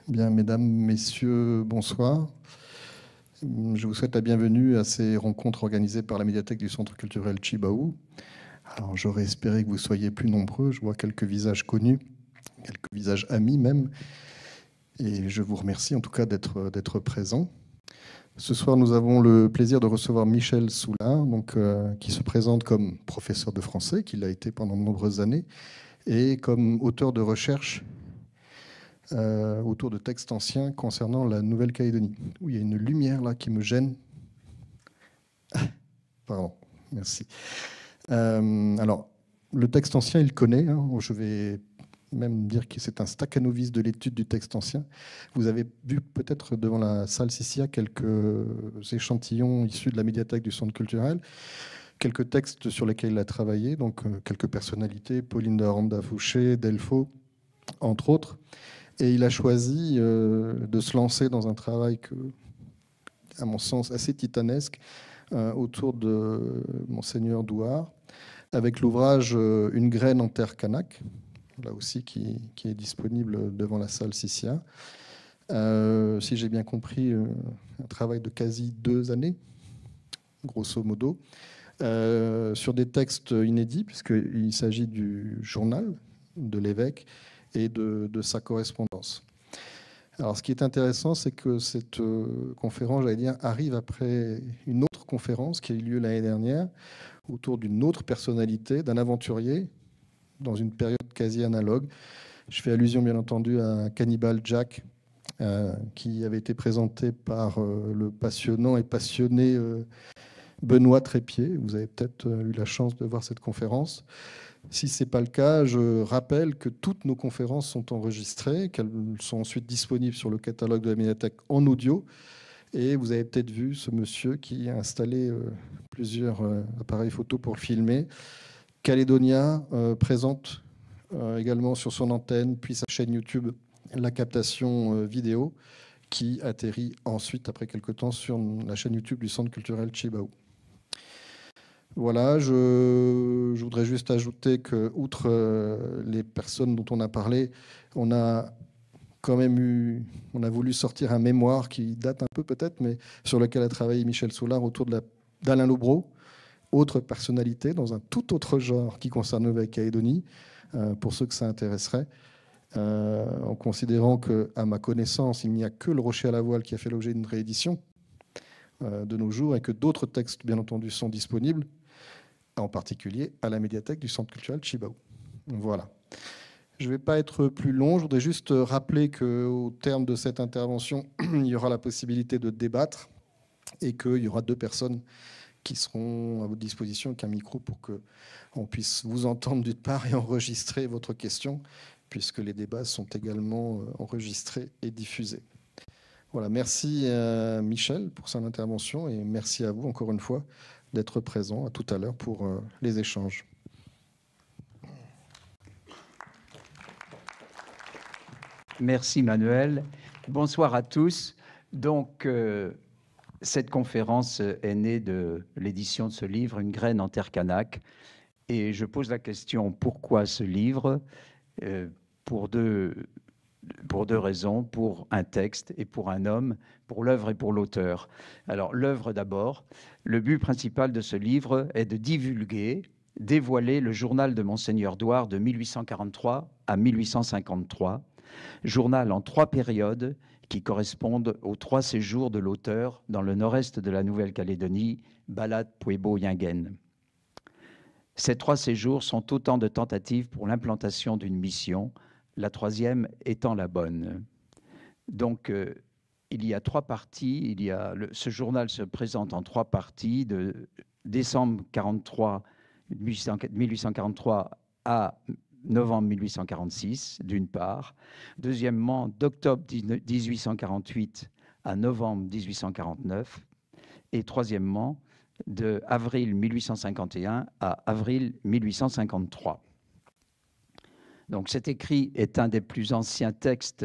Bien, mesdames, messieurs, bonsoir. Je vous souhaite la bienvenue à ces rencontres organisées par la médiathèque du Centre culturel Chibaou. Alors, j'aurais espéré que vous soyez plus nombreux. Je vois quelques visages connus, quelques visages amis même. Et je vous remercie en tout cas d'être présents. Ce soir, nous avons le plaisir de recevoir Michel Soulard, qui se présente comme professeur de français, qu'il a été pendant de nombreuses années, et comme auteur de recherche autour de textes anciens concernant la Nouvelle-Calédonie. Où il y a une lumière là qui me gêne. Pardon, merci. Alors, le texte ancien, il connaît. Hein. Je vais même dire que c'est un staccanovis de l'étude du texte ancien. Vous avez vu peut-être devant la salle Sissia quelques échantillons issus de la médiathèque du Centre culturel, quelques textes sur lesquels il a travaillé, donc quelques personnalités, Pauline de Aranda-Fouché, Delpho, entre autres. Et il a choisi de se lancer dans un travail que, à mon sens, assez titanesque autour de Monseigneur Douard, avec l'ouvrage Une graine en terre kanak, là aussi qui est disponible devant la salle Sissia. Si j'ai bien compris, un travail de quasi 2 années, grosso modo, sur des textes inédits, puisqu'il s'agit du journal de l'évêque et de sa correspondance. Alors, ce qui est intéressant, c'est que cette conférence, j'allais dire, arrive après une autre conférence qui a eu lieu l'année dernière autour d'une autre personnalité, d'un aventurier, dans une période quasi analogue. Je fais allusion, bien entendu, à Cannibal Jack, qui avait été présenté par le passionnant et passionné Benoît Trépied. Vous avez peut-être eu la chance de voir cette conférence. Si ce n'est pas le cas, je rappelle que toutes nos conférences sont enregistrées, qu'elles sont ensuite disponibles sur le catalogue de la médiathèque en audio. Et vous avez peut-être vu ce monsieur qui a installé plusieurs appareils photo pour le filmer. Calédonia présente également sur son antenne, puis sa chaîne YouTube, la captation vidéo qui atterrit ensuite, après quelques temps, sur la chaîne YouTube du Centre culturel Chibaou. Voilà, je voudrais juste ajouter que, outre les personnes dont on a parlé, on a quand même on a voulu sortir un mémoire qui date un peu peut-être, mais sur lequel a travaillé Michel Soulard autour d'Alain Lobreau, autre personnalité dans un tout autre genre qui concerne la Nouvelle-Calédonie, pour ceux que ça intéresserait, en considérant qu'à ma connaissance, il n'y a que Le Rocher à la voile qui a fait l'objet d'une réédition de nos jours et que d'autres textes, bien entendu, sont disponibles, en particulier à la médiathèque du Centre culturel Chibaou. Voilà. Je ne vais pas être plus long, je voudrais juste rappeler qu'au terme de cette intervention, il y aura la possibilité de débattre et qu'il y aura 2 personnes qui seront à votre disposition avec un micro pour qu'on puisse vous entendre d'une part et enregistrer votre question, puisque les débats sont également enregistrés et diffusés. Voilà, merci Michel pour son intervention et merci à vous encore une fois d'être présent. À tout à l'heure pour les échanges. Merci Manuel. Bonsoir à tous. Donc, cette conférence est née de l'édition de ce livre, Une graine en terre kanak. Et je pose la question, pourquoi ce livre ? Pour deux raisons, pour un texte et pour un homme, pour l'œuvre et pour l'auteur. Alors, l'œuvre d'abord. Le but principal de ce livre est de divulguer, dévoiler le journal de Monseigneur Douard de 1843 à 1853, journal en 3 périodes qui correspondent aux 3 séjours de l'auteur dans le nord-est de la Nouvelle-Calédonie, Balad, Puebo, Yingen. Ces 3 séjours sont autant de tentatives pour l'implantation d'une mission, la 3e étant la bonne. Donc, il y a 3 parties. Ce journal se présente en 3 parties, de décembre 1843 à novembre 1846, d'une part. Deuxièmement, d'octobre 1848 à novembre 1849. Et troisièmement, de avril 1851 à avril 1853. Donc cet écrit est un des plus anciens textes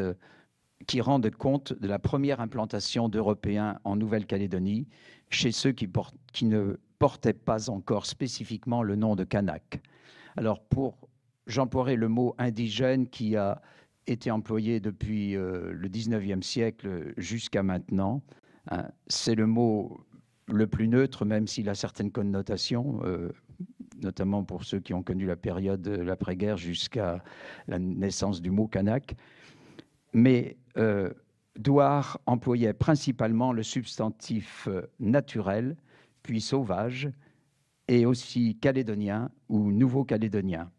qui rendent compte de la première implantation d'Européens en Nouvelle-Calédonie chez ceux qui ne portaient pas encore spécifiquement le nom de Kanak. Alors j'emploierai le mot indigène qui a été employé depuis le 19e siècle jusqu'à maintenant. Hein. C'est le mot le plus neutre, même s'il a certaines connotations, notamment pour ceux qui ont connu la période de l'après-guerre jusqu'à la naissance du mot kanak. Mais Douar employait principalement le substantif naturel, puis sauvage, et aussi calédonien ou nouveau-calédonien.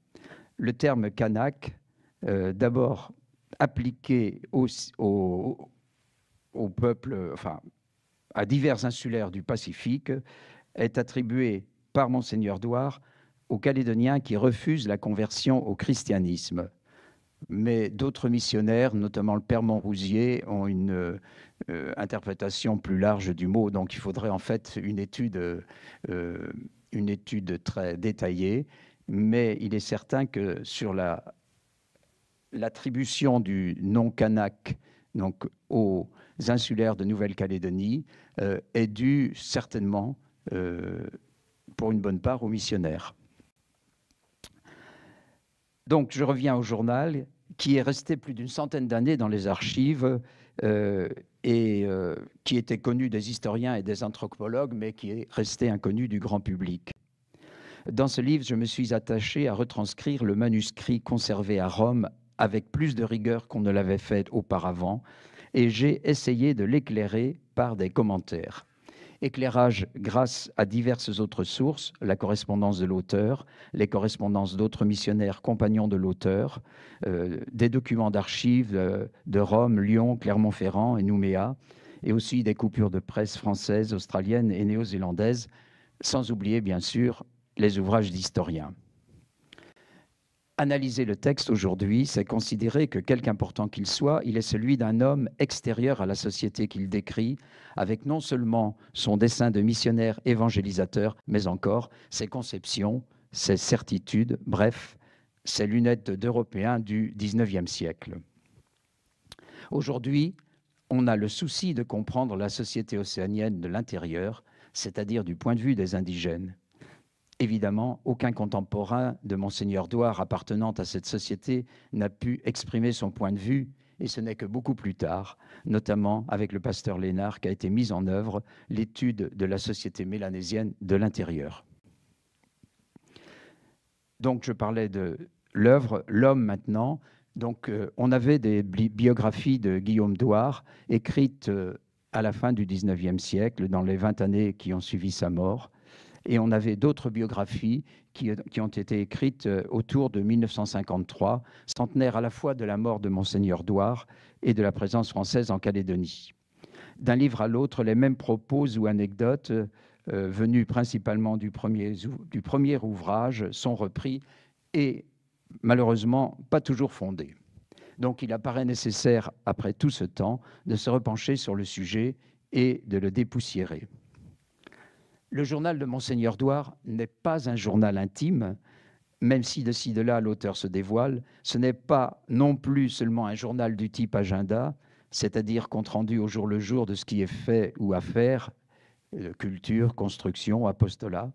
Le terme kanak, d'abord appliqué au peuple, enfin, à divers insulaires du Pacifique, est attribué par Monseigneur Douar aux Calédoniens qui refusent la conversion au christianisme. Mais d'autres missionnaires, notamment le père Montrousier, ont une interprétation plus large du mot. Donc il faudrait en fait une étude très détaillée. Mais il est certain que sur l'attribution du nom kanak donc, aux insulaires de Nouvelle-Calédonie est due certainement, pour une bonne part, aux missionnaires. Donc je reviens au journal, qui est resté plus d'une centaine d'années dans les archives et qui était connu des historiens et des anthropologues, mais qui est resté inconnu du grand public. Dans ce livre, je me suis attaché à retranscrire le manuscrit conservé à Rome avec plus de rigueur qu'on ne l'avait fait auparavant, et j'ai essayé de l'éclairer par des commentaires. Éclairage grâce à diverses autres sources, la correspondance de l'auteur, les correspondances d'autres missionnaires compagnons de l'auteur, des documents d'archives de Rome, Lyon, Clermont-Ferrand et Nouméa, et aussi des coupures de presse françaises, australiennes et néo-zélandaises, sans oublier bien sûr les ouvrages d'historiens. Analyser le texte aujourd'hui, c'est considérer que, quelque important qu'il soit, il est celui d'un homme extérieur à la société qu'il décrit, avec non seulement son dessein de missionnaire évangélisateur, mais encore ses conceptions, ses certitudes, bref, ses lunettes d'Européen du XIXe siècle. Aujourd'hui, on a le souci de comprendre la société océanienne de l'intérieur, c'est-à-dire du point de vue des indigènes. Évidemment, aucun contemporain de Monseigneur Douar appartenant à cette société n'a pu exprimer son point de vue, et ce n'est que beaucoup plus tard, notamment avec le pasteur Lénard, qu'a été mise en œuvre l'étude de la société mélanésienne de l'intérieur. Donc, je parlais de l'œuvre, l'homme maintenant. Donc, on avait des biographies de Guillaume Douar écrites à la fin du XIXe siècle, dans les 20 années qui ont suivi sa mort. Et on avait d'autres biographies qui ont été écrites autour de 1953, centenaire à la fois de la mort de Monseigneur Douar et de la présence française en Calédonie. D'un livre à l'autre, les mêmes propos ou anecdotes venus principalement du premier ouvrage sont repris et malheureusement pas toujours fondés. Donc il apparaît nécessaire, après tout ce temps, de se repencher sur le sujet et de le dépoussiérer. Le journal de Monseigneur Douar n'est pas un journal intime, même si de ci, de là, l'auteur se dévoile. Ce n'est pas non plus seulement un journal du type agenda, c'est-à-dire compte-rendu au jour le jour de ce qui est fait ou à faire, culture, construction, apostolat.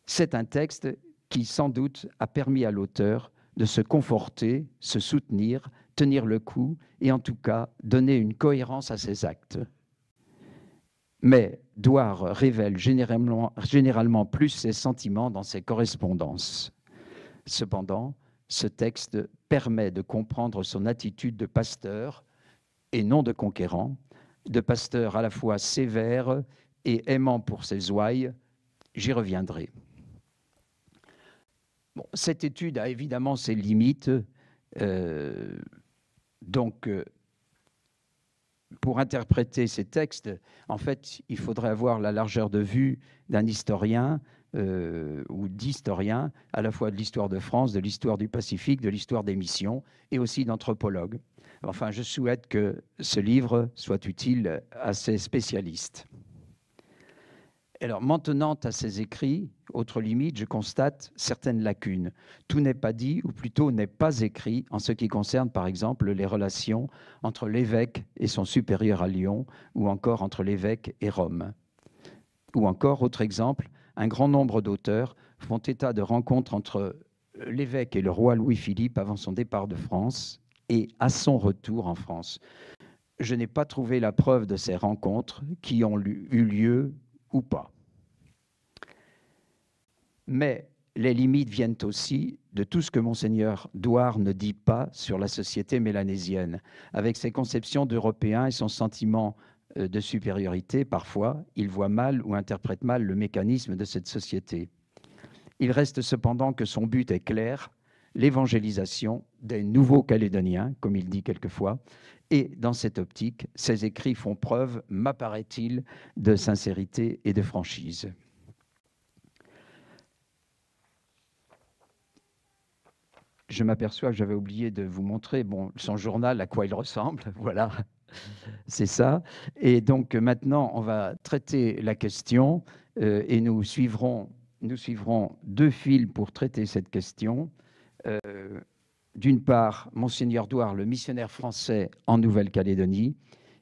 C'est un texte qui, sans doute, a permis à l'auteur de se conforter, se soutenir, tenir le coup et en tout cas donner une cohérence à ses actes. Mais Douar révèle généralement plus ses sentiments dans ses correspondances. Cependant, ce texte permet de comprendre son attitude de pasteur et non de conquérant, de pasteur à la fois sévère et aimant pour ses ouailles. J'y reviendrai. Bon, cette étude a évidemment ses limites. Pour interpréter ces textes, en fait, il faudrait avoir la largeur de vue d'un historien ou d'historiens, à la fois de l'histoire de France, de l'histoire du Pacifique, de l'histoire des missions, et aussi d'anthropologues. Enfin, je souhaite que ce livre soit utile à ces spécialistes. Alors, maintenant à ces écrits, autre limite, je constate certaines lacunes. Tout n'est pas dit, ou plutôt n'est pas écrit, en ce qui concerne, par exemple, les relations entre l'évêque et son supérieur à Lyon, ou encore entre l'évêque et Rome. Ou encore, autre exemple, un grand nombre d'auteurs font état de rencontres entre l'évêque et le roi Louis-Philippe avant son départ de France, et à son retour en France. Je n'ai pas trouvé la preuve de ces rencontres qui ont eu lieu ou pas. Mais les limites viennent aussi de tout ce que Monseigneur Douart ne dit pas sur la société mélanésienne. Avec ses conceptions d'Européens et son sentiment de supériorité, parfois, il voit mal ou interprète mal le mécanisme de cette société. Il reste cependant que son but est clair, l'évangélisation des nouveaux Calédoniens, comme il dit quelquefois, et dans cette optique, ses écrits font preuve, m'apparaît-il, de sincérité et de franchise. Je m'aperçois que j'avais oublié de vous montrer son journal, à quoi il ressemble. Voilà, c'est ça. Et donc maintenant, on va traiter la question et nous suivrons 2 fils pour traiter cette question. D'une part, Monseigneur Douart, le missionnaire français en Nouvelle-Calédonie,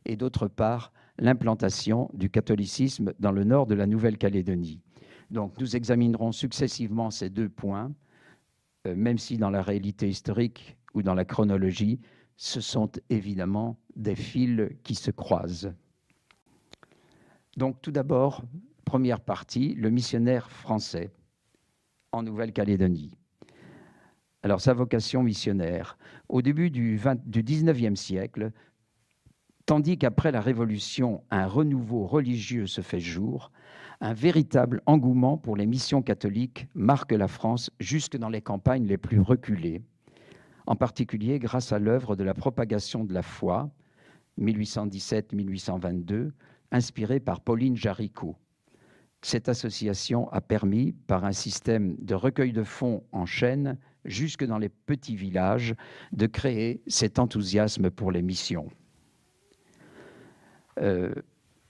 et d'autre part, l'implantation du catholicisme dans le nord de la Nouvelle-Calédonie. Donc nous examinerons successivement ces 2 points, même si dans la réalité historique ou dans la chronologie, ce sont évidemment des fils qui se croisent. Donc tout d'abord, première partie, le missionnaire français en Nouvelle-Calédonie. Alors sa vocation missionnaire, au début du 19e siècle, tandis qu'après la Révolution, un renouveau religieux se fait jour, un véritable engouement pour les missions catholiques marque la France jusque dans les campagnes les plus reculées, en particulier grâce à l'œuvre de la propagation de la foi, 1817-1822, inspirée par Pauline Jaricot. Cette association a permis, par un système de recueil de fonds en chaîne, jusque dans les petits villages, de créer cet enthousiasme pour les missions.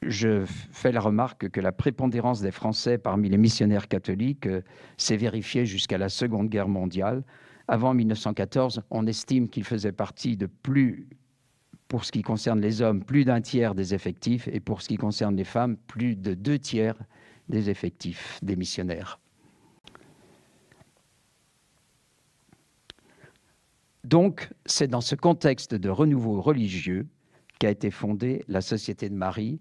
Je fais la remarque que la prépondérance des Français parmi les missionnaires catholiques s'est vérifiée jusqu'à la Seconde Guerre mondiale. Avant 1914, on estime qu'ils faisaient partie de pour ce qui concerne les hommes, plus d'1 tiers des effectifs, et pour ce qui concerne les femmes, plus de 2 tiers des effectifs des missionnaires. Donc, c'est dans ce contexte de renouveau religieux qu'a été fondée la Société de Marie,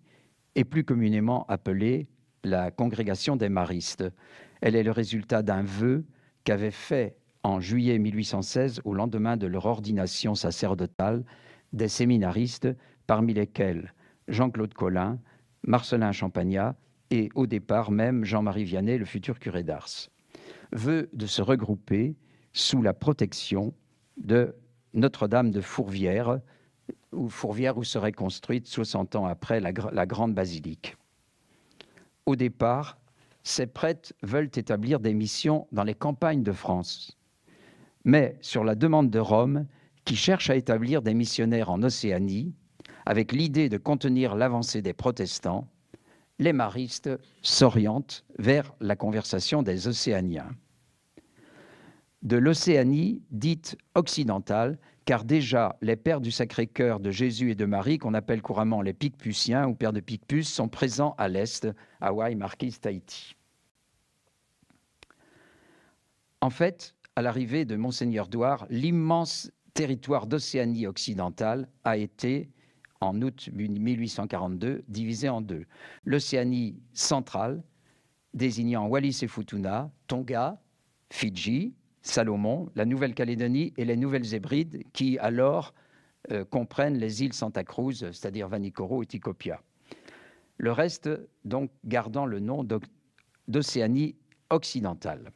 et plus communément appelée la Congrégation des Maristes. Elle est le résultat d'un vœu qu'avait fait en juillet 1816, au lendemain de leur ordination sacerdotale, des séminaristes, parmi lesquels Jean-Claude Collin, Marcellin Champagnat et au départ même Jean-Marie Vianney, le futur curé d'Ars. Vœu de se regrouper sous la protection de Notre-Dame de Fourvière, où serait construite 60 ans après la grande basilique. Au départ, ces prêtres veulent établir des missions dans les campagnes de France. Mais sur la demande de Rome, qui cherche à établir des missionnaires en Océanie, avec l'idée de contenir l'avancée des protestants, les maristes s'orientent vers la conversion des Océaniens. De l'Océanie dite occidentale, car déjà les pères du Sacré-Cœur de Jésus et de Marie, qu'on appelle couramment les Picpusiens ou pères de Picpus, sont présents à l'est, Hawaï, Marquise, Tahiti. En fait, à l'arrivée de Monseigneur Douart, l'immense territoire d'Océanie occidentale a été, en août 1842, divisé en 2. L'Océanie centrale, désignant Wallis et Futuna, Tonga, Fidji, Salomon, la Nouvelle-Calédonie et les Nouvelles-Hébrides, qui alors comprennent les îles Santa Cruz, c'est-à-dire Vanikoro et Tikopia. Le reste, donc, gardant le nom d'Océanie occidentale.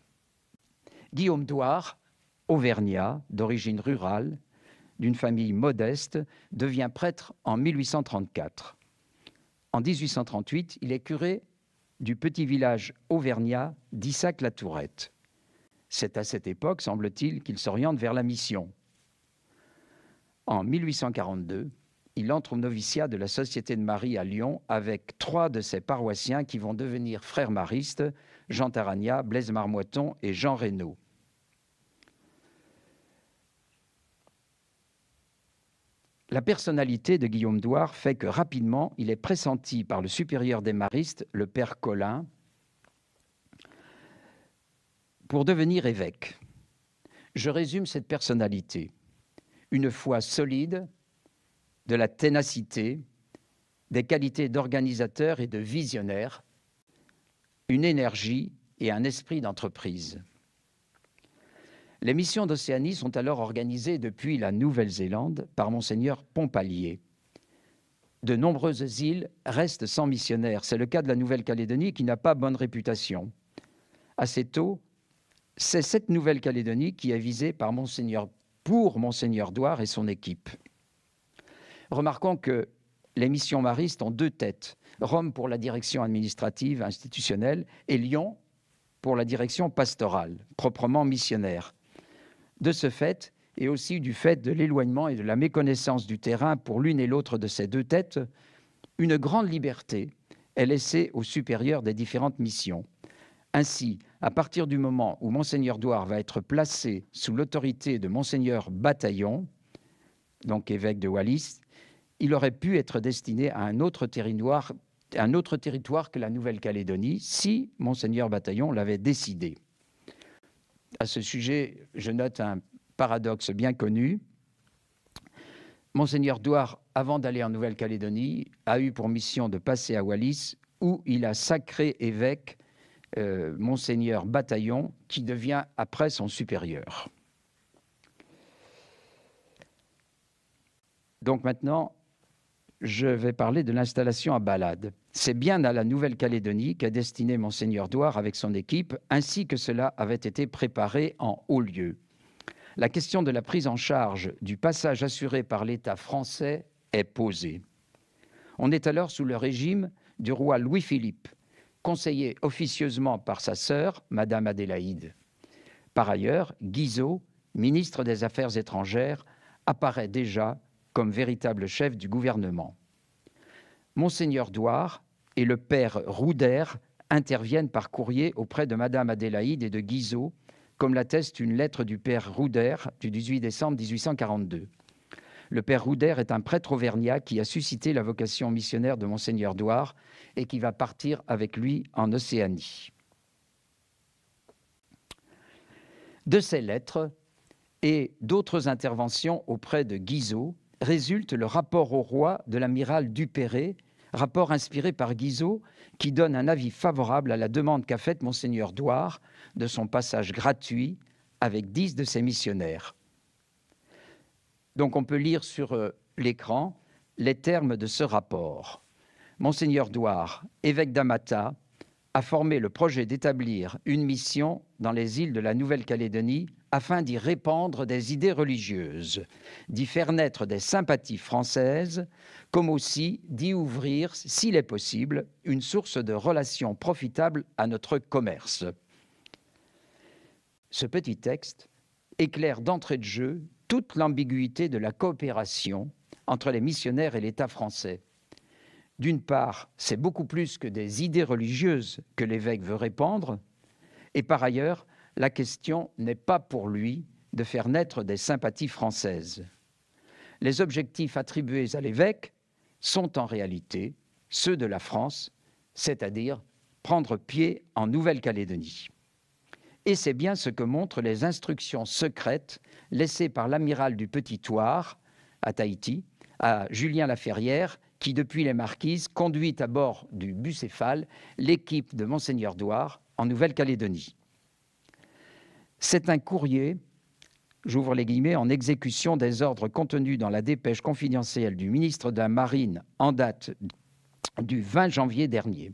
Guillaume Douart, auvergnat, d'origine rurale, d'une famille modeste, devient prêtre en 1834. En 1838, il est curé du petit village auvergnat d'Issac-la-Tourette. C'est à cette époque, semble-t-il, qu'il s'oriente vers la mission. En 1842, il entre au noviciat de la Société de Marie à Lyon avec 3 de ses paroissiens qui vont devenir frères maristes, Jean Taragna, Blaise Marmoiton et Jean Reynaud. La personnalité de Guillaume Douart fait que rapidement, il est pressenti par le supérieur des maristes, le père Collin, pour devenir évêque. Je résume cette personnalité. une foi solide, de la ténacité, des qualités d'organisateur et de visionnaire, une énergie et un esprit d'entreprise. Les missions d'Océanie sont alors organisées depuis la Nouvelle-Zélande par Monseigneur Pompallier. De nombreuses îles restent sans missionnaires. C'est le cas de la Nouvelle-Calédonie qui n'a pas bonne réputation. Assez tôt, c'est cette Nouvelle-Calédonie qui est visée pour Monseigneur Douar et son équipe. Remarquons que les missions maristes ont deux têtes, Rome pour la direction administrative, institutionnelle, et Lyon pour la direction pastorale, proprement missionnaire. De ce fait, et aussi du fait de l'éloignement et de la méconnaissance du terrain pour l'une et l'autre de ces deux têtes, une grande liberté est laissée aux supérieurs des différentes missions. Ainsi, à partir du moment où Monseigneur Douar va être placé sous l'autorité de Monseigneur Bataillon, donc évêque de Wallis, il aurait pu être destiné à un autre territoire que la Nouvelle-Calédonie, si Monseigneur Bataillon l'avait décidé. À ce sujet, je note un paradoxe bien connu. Monseigneur Douar, avant d'aller en Nouvelle-Calédonie, a eu pour mission de passer à Wallis, où il a sacré évêque Monseigneur Bataillon, qui devient après son supérieur. Donc maintenant, je vais parler de l'installation à Balade. C'est bien à la Nouvelle-Calédonie qu'a destiné Monseigneur Douar avec son équipe, ainsi que cela avait été préparé en haut lieu. La question de la prise en charge du passage assuré par l'État français est posée. On est alors sous le régime du roi Louis-Philippe, conseillé officieusement par sa sœur, Madame Adélaïde. Par ailleurs, Guizot, ministre des Affaires étrangères, apparaît déjà comme véritable chef du gouvernement. Monseigneur Douar et le père Rouder interviennent par courrier auprès de Madame Adélaïde et de Guizot, comme l'atteste une lettre du père Rouder du 18 décembre 1842. Le père Rouder est un prêtre auvergnat qui a suscité la vocation missionnaire de Monseigneur Douar et qui va partir avec lui en Océanie. De ces lettres et d'autres interventions auprès de Guizot résulte le rapport au roi de l'amiral Duperré, rapport inspiré par Guizot, qui donne un avis favorable à la demande qu'a faite Monseigneur Douar de son passage gratuit avec 10 de ses missionnaires. Donc on peut lire sur l'écran les termes de ce rapport. Monseigneur Douar, évêque d'Amata, a formé le projet d'établir une mission dans les îles de la Nouvelle-Calédonie afin d'y répandre des idées religieuses, d'y faire naître des sympathies françaises, comme aussi d'y ouvrir, s'il est possible, une source de relations profitables à notre commerce. Ce petit texte éclaire d'entrée de jeu toute l'ambiguïté de la coopération entre les missionnaires et l'État français. D'une part, c'est beaucoup plus que des idées religieuses que l'évêque veut répandre, et par ailleurs, la question n'est pas pour lui de faire naître des sympathies françaises. Les objectifs attribués à l'évêque sont en réalité ceux de la France, c'est-à-dire prendre pied en Nouvelle-Calédonie. Et c'est bien ce que montrent les instructions secrètes laissées par l'amiral du Petit Thouars à Tahiti, à Julien Laferrière, qui, depuis les Marquises, conduit à bord du Bucéphale l'équipe de Monseigneur Douar en Nouvelle-Calédonie. C'est un courrier, j'ouvre les guillemets, en exécution des ordres contenus dans la dépêche confidentielle du ministre de la Marine en date du 20 janvier dernier.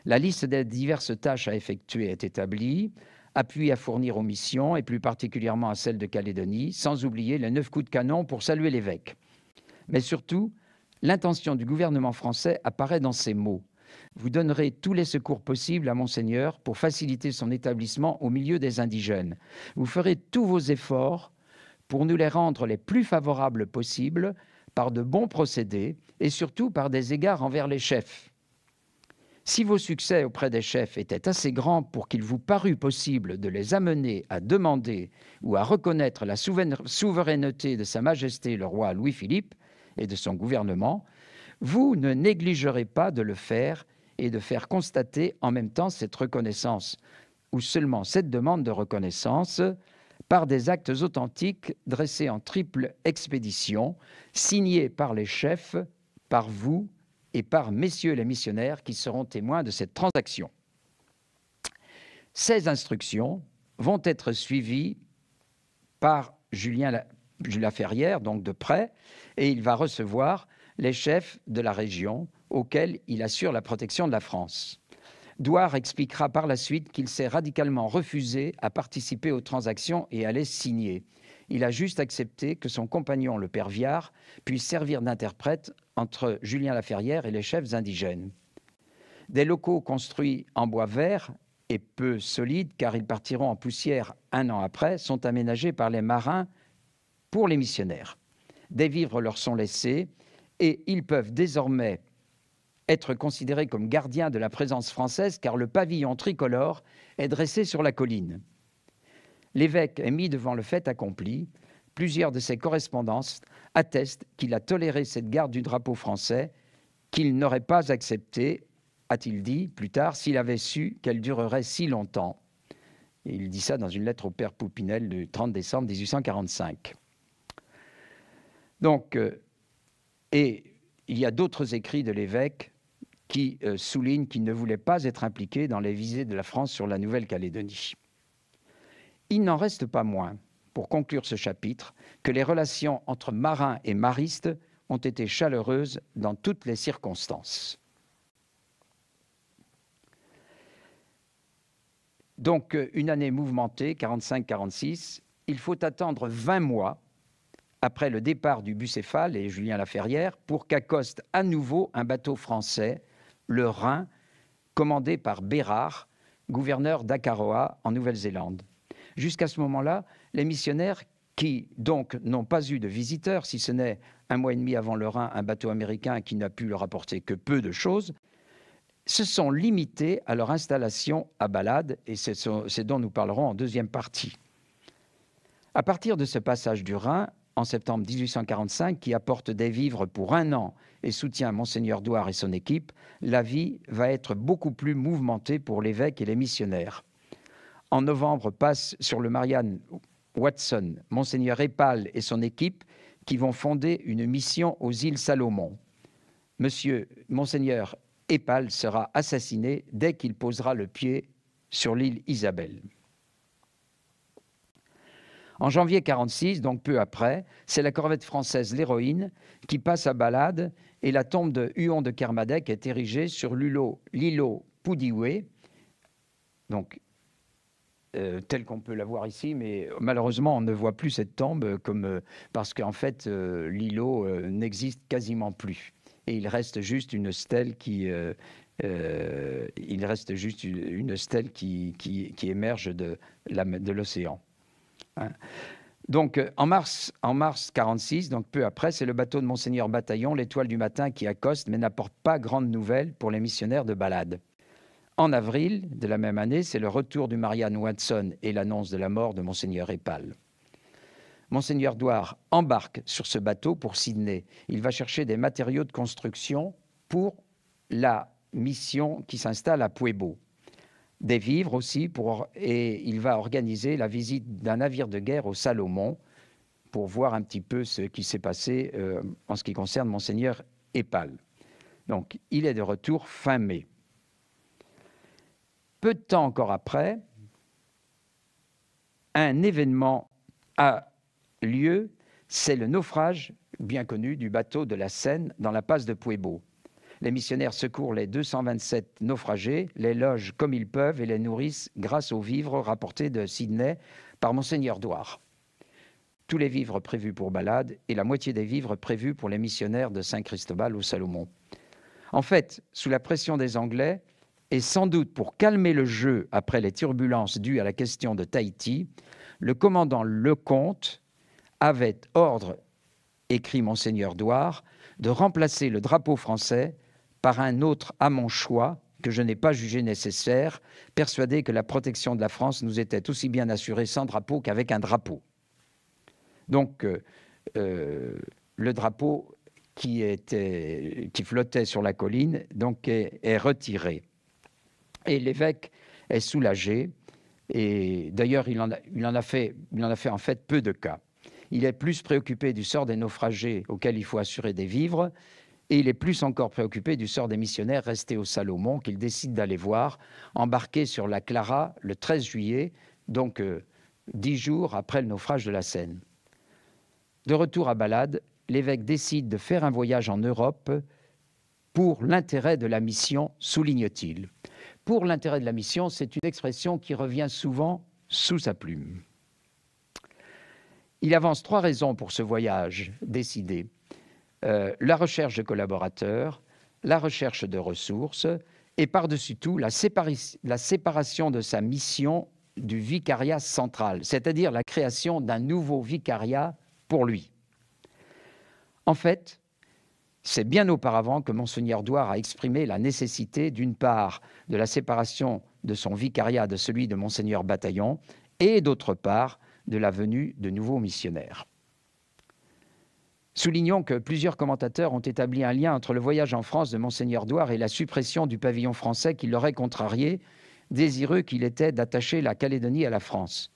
La liste des diverses tâches à effectuer est établie, appui à fournir aux missions et plus particulièrement à celle de Calédonie, sans oublier les 9 coups de canon pour saluer l'évêque. Mais surtout, l'intention du gouvernement français apparaît dans ces mots. Vous donnerez tous les secours possibles à Monseigneur pour faciliter son établissement au milieu des indigènes. Vous ferez tous vos efforts pour nous les rendre les plus favorables possibles par de bons procédés et surtout par des égards envers les chefs. Si vos succès auprès des chefs étaient assez grands pour qu'il vous parût possible de les amener à demander ou à reconnaître la souveraineté de Sa Majesté le roi Louis-Philippe et de son gouvernement, vous ne négligerez pas de le faire et de faire constater en même temps cette reconnaissance, ou seulement cette demande de reconnaissance, par des actes authentiques dressés en triple expédition, signés par les chefs, par vous et par messieurs les missionnaires qui seront témoins de cette transaction. Ces instructions vont être suivies par Julien Laferrière, donc de près, et il va recevoir les chefs de la région auxquels il assure la protection de la France. Douar expliquera par la suite qu'il s'est radicalement refusé à participer aux transactions et à les signer. Il a juste accepté que son compagnon, le père Viard, puisse servir d'interprète entre Julien Laferrière et les chefs indigènes. Des locaux construits en bois vert et peu solides, car ils partiront en poussière un an après, sont aménagés par les marins pour les missionnaires. Des vivres leur sont laissés et ils peuvent désormais être considérés comme gardiens de la présence française, car le pavillon tricolore est dressé sur la colline. L'évêque est mis devant le fait accompli. Plusieurs de ses correspondances attestent qu'il a toléré cette garde du drapeau français, qu'il n'aurait pas acceptée, a-t-il dit plus tard, s'il avait su qu'elle durerait si longtemps. Et il dit ça dans une lettre au père Poupinel du 30 décembre 1845. Donc, et il y a d'autres écrits de l'évêque qui souligne qu'il ne voulait pas être impliqué dans les visées de la France sur la Nouvelle-Calédonie. Il n'en reste pas moins, pour conclure ce chapitre, que les relations entre marins et maristes ont été chaleureuses dans toutes les circonstances. Donc, une année mouvementée, 45-46, il faut attendre 20 mois après le départ du Bucéphale et Julien Laferrière pour qu'accoste à nouveau un bateau français, le Rhin, commandé par Bérard, gouverneur d'Akaroa en Nouvelle-Zélande. Jusqu'à ce moment-là, les missionnaires qui, donc, n'ont pas eu de visiteurs, si ce n'est un mois et demi avant le Rhin, un bateau américain qui n'a pu leur apporter que peu de choses, se sont limités à leur installation à Balade, et c'est dont nous parlerons en deuxième partie. À partir de ce passage du Rhin, en septembre 1845, qui apporte des vivres pour un an et soutient Monseigneur Douar et son équipe, la vie va être beaucoup plus mouvementée pour l'évêque et les missionnaires. En novembre, passe sur le Marianne Watson, Monseigneur Épal et son équipe qui vont fonder une mission aux îles Salomon. Monseigneur Épal sera assassiné dès qu'il posera le pied sur l'île Isabelle. En janvier 1946, donc peu après, c'est la corvette française l'Héroïne qui passe à Balade et la tombe de Huon de Kermadec est érigée sur l'îlot Poudioué, donc tel qu'on peut la voir ici, mais malheureusement on ne voit plus cette tombe parce qu'en fait l'îlot n'existe quasiment plus et il reste juste une stèle qui émerge de l'océan. Donc, en mars 46, donc peu après, c'est le bateau de Monseigneur Bataillon, l'Étoile du Matin, qui accoste, mais n'apporte pas grande nouvelle pour les missionnaires de Balade. En avril de la même année, c'est le retour du Marianne Watson et l'annonce de la mort de Monseigneur Épal. Monseigneur Douar embarque sur ce bateau pour Sydney. Il va chercher des matériaux de construction pour la mission qui s'installe à Pueblo. Des vivres aussi, et il va organiser la visite d'un navire de guerre au Salomon pour voir un petit peu ce qui s'est passé en ce qui concerne Monseigneur Épal. Donc, il est de retour fin mai. Peu de temps encore après, un événement a lieu, c'est le naufrage bien connu du bateau de la Seine dans la passe de Pueblo. Les missionnaires secourent les 227 naufragés, les logent comme ils peuvent et les nourrissent grâce aux vivres rapportés de Sydney par Monseigneur Douar. Tous les vivres prévus pour Balade et la moitié des vivres prévus pour les missionnaires de Saint-Cristobal au Salomon. En fait, sous la pression des Anglais, et sans doute pour calmer le jeu après les turbulences dues à la question de Tahiti, le commandant Lecomte avait ordre, écrit Monseigneur Douar, de remplacer le drapeau français par un autre à mon choix que je n'ai pas jugé nécessaire, persuadé que la protection de la France nous était aussi bien assurée sans drapeau qu'avec un drapeau. Donc, le drapeau qui flottait sur la colline donc est retiré. Et l'évêque est soulagé Et d'ailleurs, il en a fait en fait peu de cas. Il est plus préoccupé du sort des naufragés auxquels il faut assurer des vivres, et il est plus encore préoccupé du sort des missionnaires restés au Salomon qu'il décide d'aller voir, embarqués sur la Clara le 13 juillet, donc 10 jours après le naufrage de la Seine. De retour à Balade, l'évêque décide de faire un voyage en Europe pour l'intérêt de la mission, souligne-t-il. Pour l'intérêt de la mission, c'est une expression qui revient souvent sous sa plume. Il avance 3 raisons pour ce voyage décidé. La recherche de collaborateurs, la recherche de ressources et par-dessus tout la séparation de sa mission du vicariat central, c'est-à-dire la création d'un nouveau vicariat pour lui. En fait, c'est bien auparavant que Monseigneur Douart a exprimé la nécessité, d'une part, de la séparation de son vicariat de celui de Monseigneur Bataillon et, d'autre part, de la venue de nouveaux missionnaires. Soulignons que plusieurs commentateurs ont établi un lien entre le voyage en France de Monseigneur Douart et la suppression du pavillon français qui l'aurait contrarié, désireux qu'il était d'attacher la Calédonie à la France.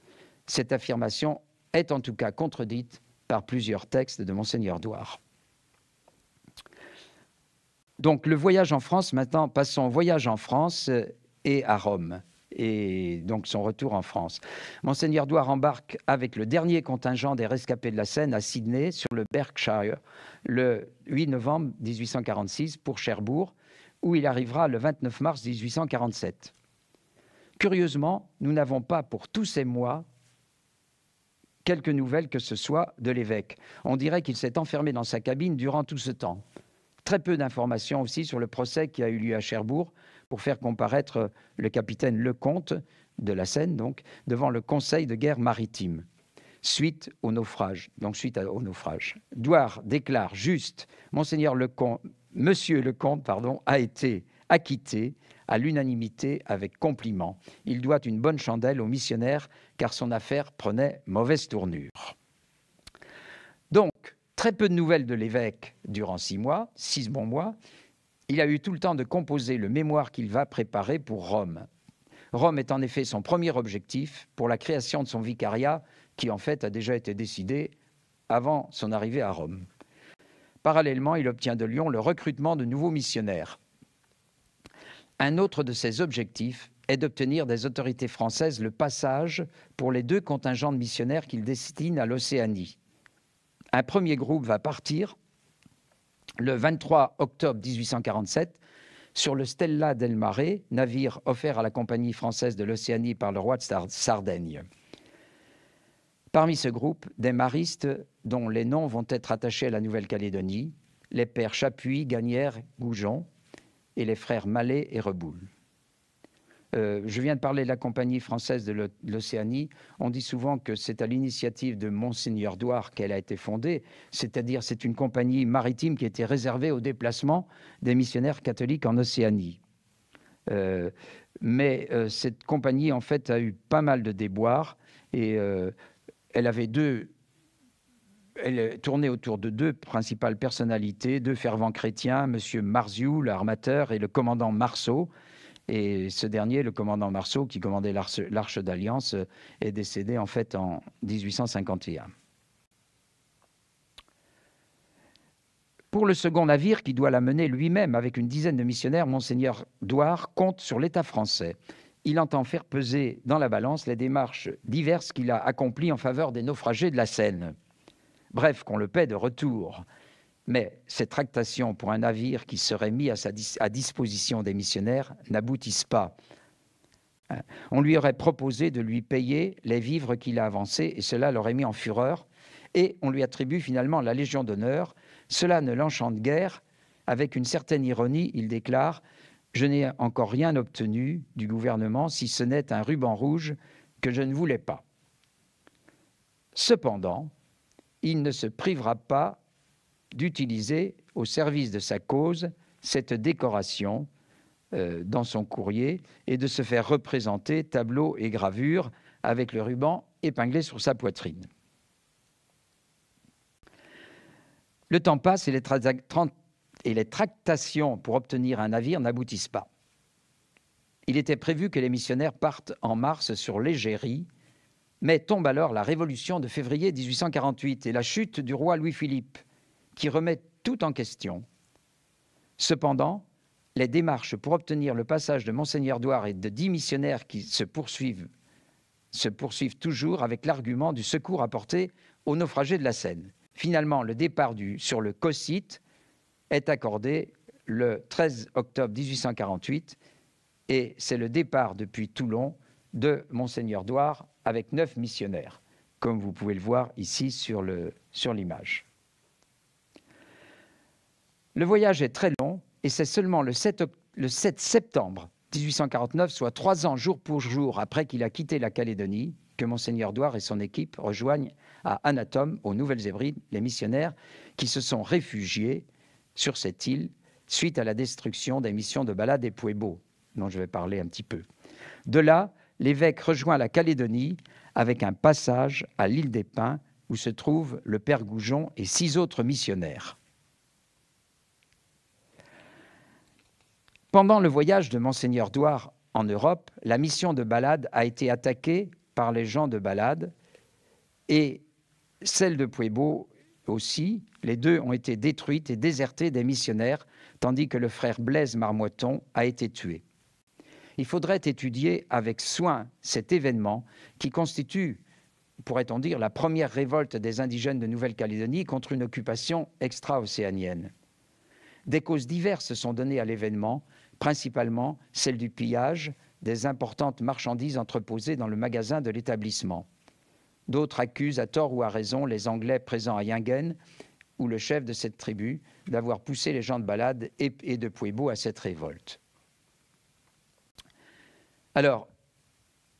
Cette affirmation est en tout cas contredite par plusieurs textes de Monseigneur Douart. Donc le voyage en France, maintenant passons au voyage en France et à Rome, et donc son retour en France. Monseigneur Douart embarque avec le dernier contingent des rescapés de la Seine à Sydney, sur le Berkshire, le 8 novembre 1846 pour Cherbourg, où il arrivera le 29 mars 1847. Curieusement, nous n'avons pas pour tous ces mois quelques nouvelles que ce soit de l'évêque. On dirait qu'il s'est enfermé dans sa cabine durant tout ce temps. Très peu d'informations aussi sur le procès qui a eu lieu à Cherbourg pour faire comparaître le capitaine Lecomte de la Seine, donc, devant le Conseil de guerre maritime, suite au naufrage. Douart déclare juste « Monsieur Lecomte, a été acquitté à l'unanimité avec compliment. Il doit une bonne chandelle aux missionnaires car son affaire prenait mauvaise tournure. » Donc, très peu de nouvelles de l'évêque durant 6 bons mois. Il a eu tout le temps de composer le mémoire qu'il va préparer pour Rome. Rome est en effet son premier objectif pour la création de son vicariat, qui en fait a déjà été décidé avant son arrivée à Rome. Parallèlement, il obtient de Lyon le recrutement de nouveaux missionnaires. Un autre de ses objectifs est d'obtenir des autorités françaises le passage pour les 2 contingents de missionnaires qu'il destine à l'Océanie. Un premier groupe va partir le 23 octobre 1847 sur le Stella del Mare, navire offert à la Compagnie française de l'Océanie par le roi de Sardaigne. Parmi ce groupe, des maristes dont les noms vont être attachés à la Nouvelle-Calédonie, les pères Chapuis, Gagnère, Goujon et les frères Mallet et Reboul. Je viens de parler de la Compagnie française de l'Océanie. On dit souvent que c'est à l'initiative de Monseigneur Douart qu'elle a été fondée, c'est-à-dire c'est une compagnie maritime qui était réservée au déplacement des missionnaires catholiques en Océanie. Mais cette compagnie, en fait, a eu pas mal de déboires et elle tournait autour de 2 principales personnalités, 2 fervents chrétiens, M. Marziou, l'armateur, et le commandant Marceau. Et ce dernier, le commandant Marceau, qui commandait l'Arche d'Alliance, est décédé en fait en 1851. Pour le second navire, qui doit la mener lui-même avec une dizaine de missionnaires, Monseigneur Douart compte sur l'État français. Il entend faire peser dans la balance les démarches diverses qu'il a accomplies en faveur des naufragés de la Seine. Bref, qu'on le paie de retour. Mais ces tractations pour un navire qui serait mis à disposition des missionnaires n'aboutissent pas. On lui aurait proposé de lui payer les vivres qu'il a avancés et cela l'aurait mis en fureur. Et on lui attribue finalement la Légion d'honneur. Cela ne l'enchante guère. Avec une certaine ironie, il déclare « Je n'ai encore rien obtenu du gouvernement si ce n'est un ruban rouge que je ne voulais pas. » Cependant, il ne se privera pas d'utiliser au service de sa cause cette décoration dans son courrier et de se faire représenter tableaux et gravures avec le ruban épinglé sur sa poitrine. Le temps passe et les tractations pour obtenir un navire n'aboutissent pas. Il était prévu que les missionnaires partent en mars sur l'Égérie, mais tombe alors la révolution de février 1848 et la chute du roi Louis-Philippe, qui remet tout en question. Cependant, les démarches pour obtenir le passage de Monseigneur Douart et de 10 missionnaires qui se poursuivent toujours avec l'argument du secours apporté aux naufragés de la Seine. Finalement, le départ sur le Cossite est accordé le 13 octobre 1848 et c'est le départ depuis Toulon de Monseigneur Douart avec 9 missionnaires, comme vous pouvez le voir ici sur l'image. Le voyage est très long et c'est seulement le 7 septembre 1849, soit 3 ans jour pour jour après qu'il a quitté la Calédonie, que Monseigneur Douart et son équipe rejoignent à Anatome, aux Nouvelles-Hébrides, les missionnaires qui se sont réfugiés sur cette île suite à la destruction des missions de Balade et Pueblo, dont je vais parler un petit peu. De là, l'évêque rejoint la Calédonie avec un passage à l'île des Pins où se trouvent le père Goujon et 6 autres missionnaires. Pendant le voyage de Monseigneur Douart en Europe, la mission de Balade a été attaquée par les gens de Balade et celle de Pueblo aussi. Les deux ont été détruites et désertées des missionnaires, tandis que le frère Blaise Marmoiton a été tué. Il faudrait étudier avec soin cet événement qui constitue, pourrait-on dire, la première révolte des indigènes de Nouvelle-Calédonie contre une occupation extra-océanienne. Des causes diverses sont données à l'événement, principalement celle du pillage des importantes marchandises entreposées dans le magasin de l'établissement. D'autres accusent à tort ou à raison les Anglais présents à Yingen ou le chef de cette tribu d'avoir poussé les gens de Balade et de Pueblo à cette révolte. Alors,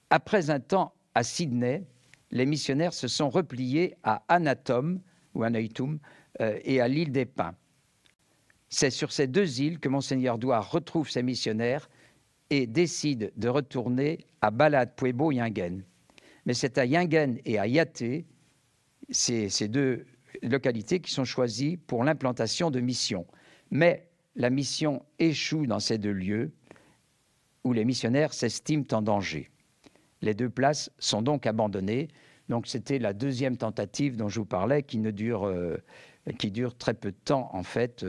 après un temps à Sydney, les missionnaires se sont repliés à Anatome ou Anaitum et à l'île des Pins. C'est sur ces 2 îles que Monseigneur Douart retrouve ses missionnaires et décide de retourner à Balade, Pueblo, Yingen. Mais c'est à Yingen et à Yaté, ces 2 localités qui sont choisies pour l'implantation de missions. Mais la mission échoue dans ces 2 lieux où les missionnaires s'estiment en danger. Les 2 places sont donc abandonnées. Donc c'était la 2e tentative dont je vous parlais qui dure très peu de temps, en fait,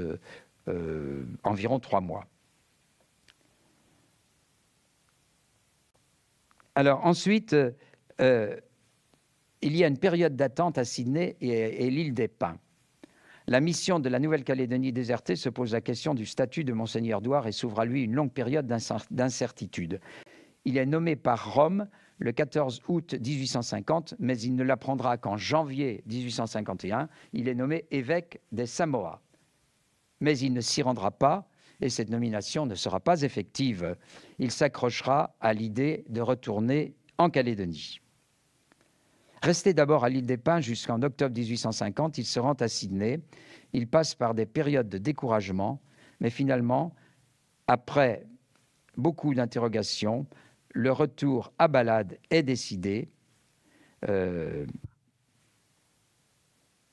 environ 3 mois. Alors ensuite, il y a une période d'attente à Sydney et l'île des Pins. La mission de la Nouvelle-Calédonie désertée se pose la question du statut de Monseigneur Douart et s'ouvre à lui une longue période d'incertitude. Il est nommé par Rome le 14 août 1850, mais il ne l'apprendra qu'en janvier 1851. Il est nommé évêque des Samoa. Mais il ne s'y rendra pas et cette nomination ne sera pas effective. Il s'accrochera à l'idée de retourner en Calédonie. Resté d'abord à l'île des Pins jusqu'en octobre 1850, il se rend à Sydney. Il passe par des périodes de découragement, mais finalement, après beaucoup d'interrogations, le retour à Balade est décidé,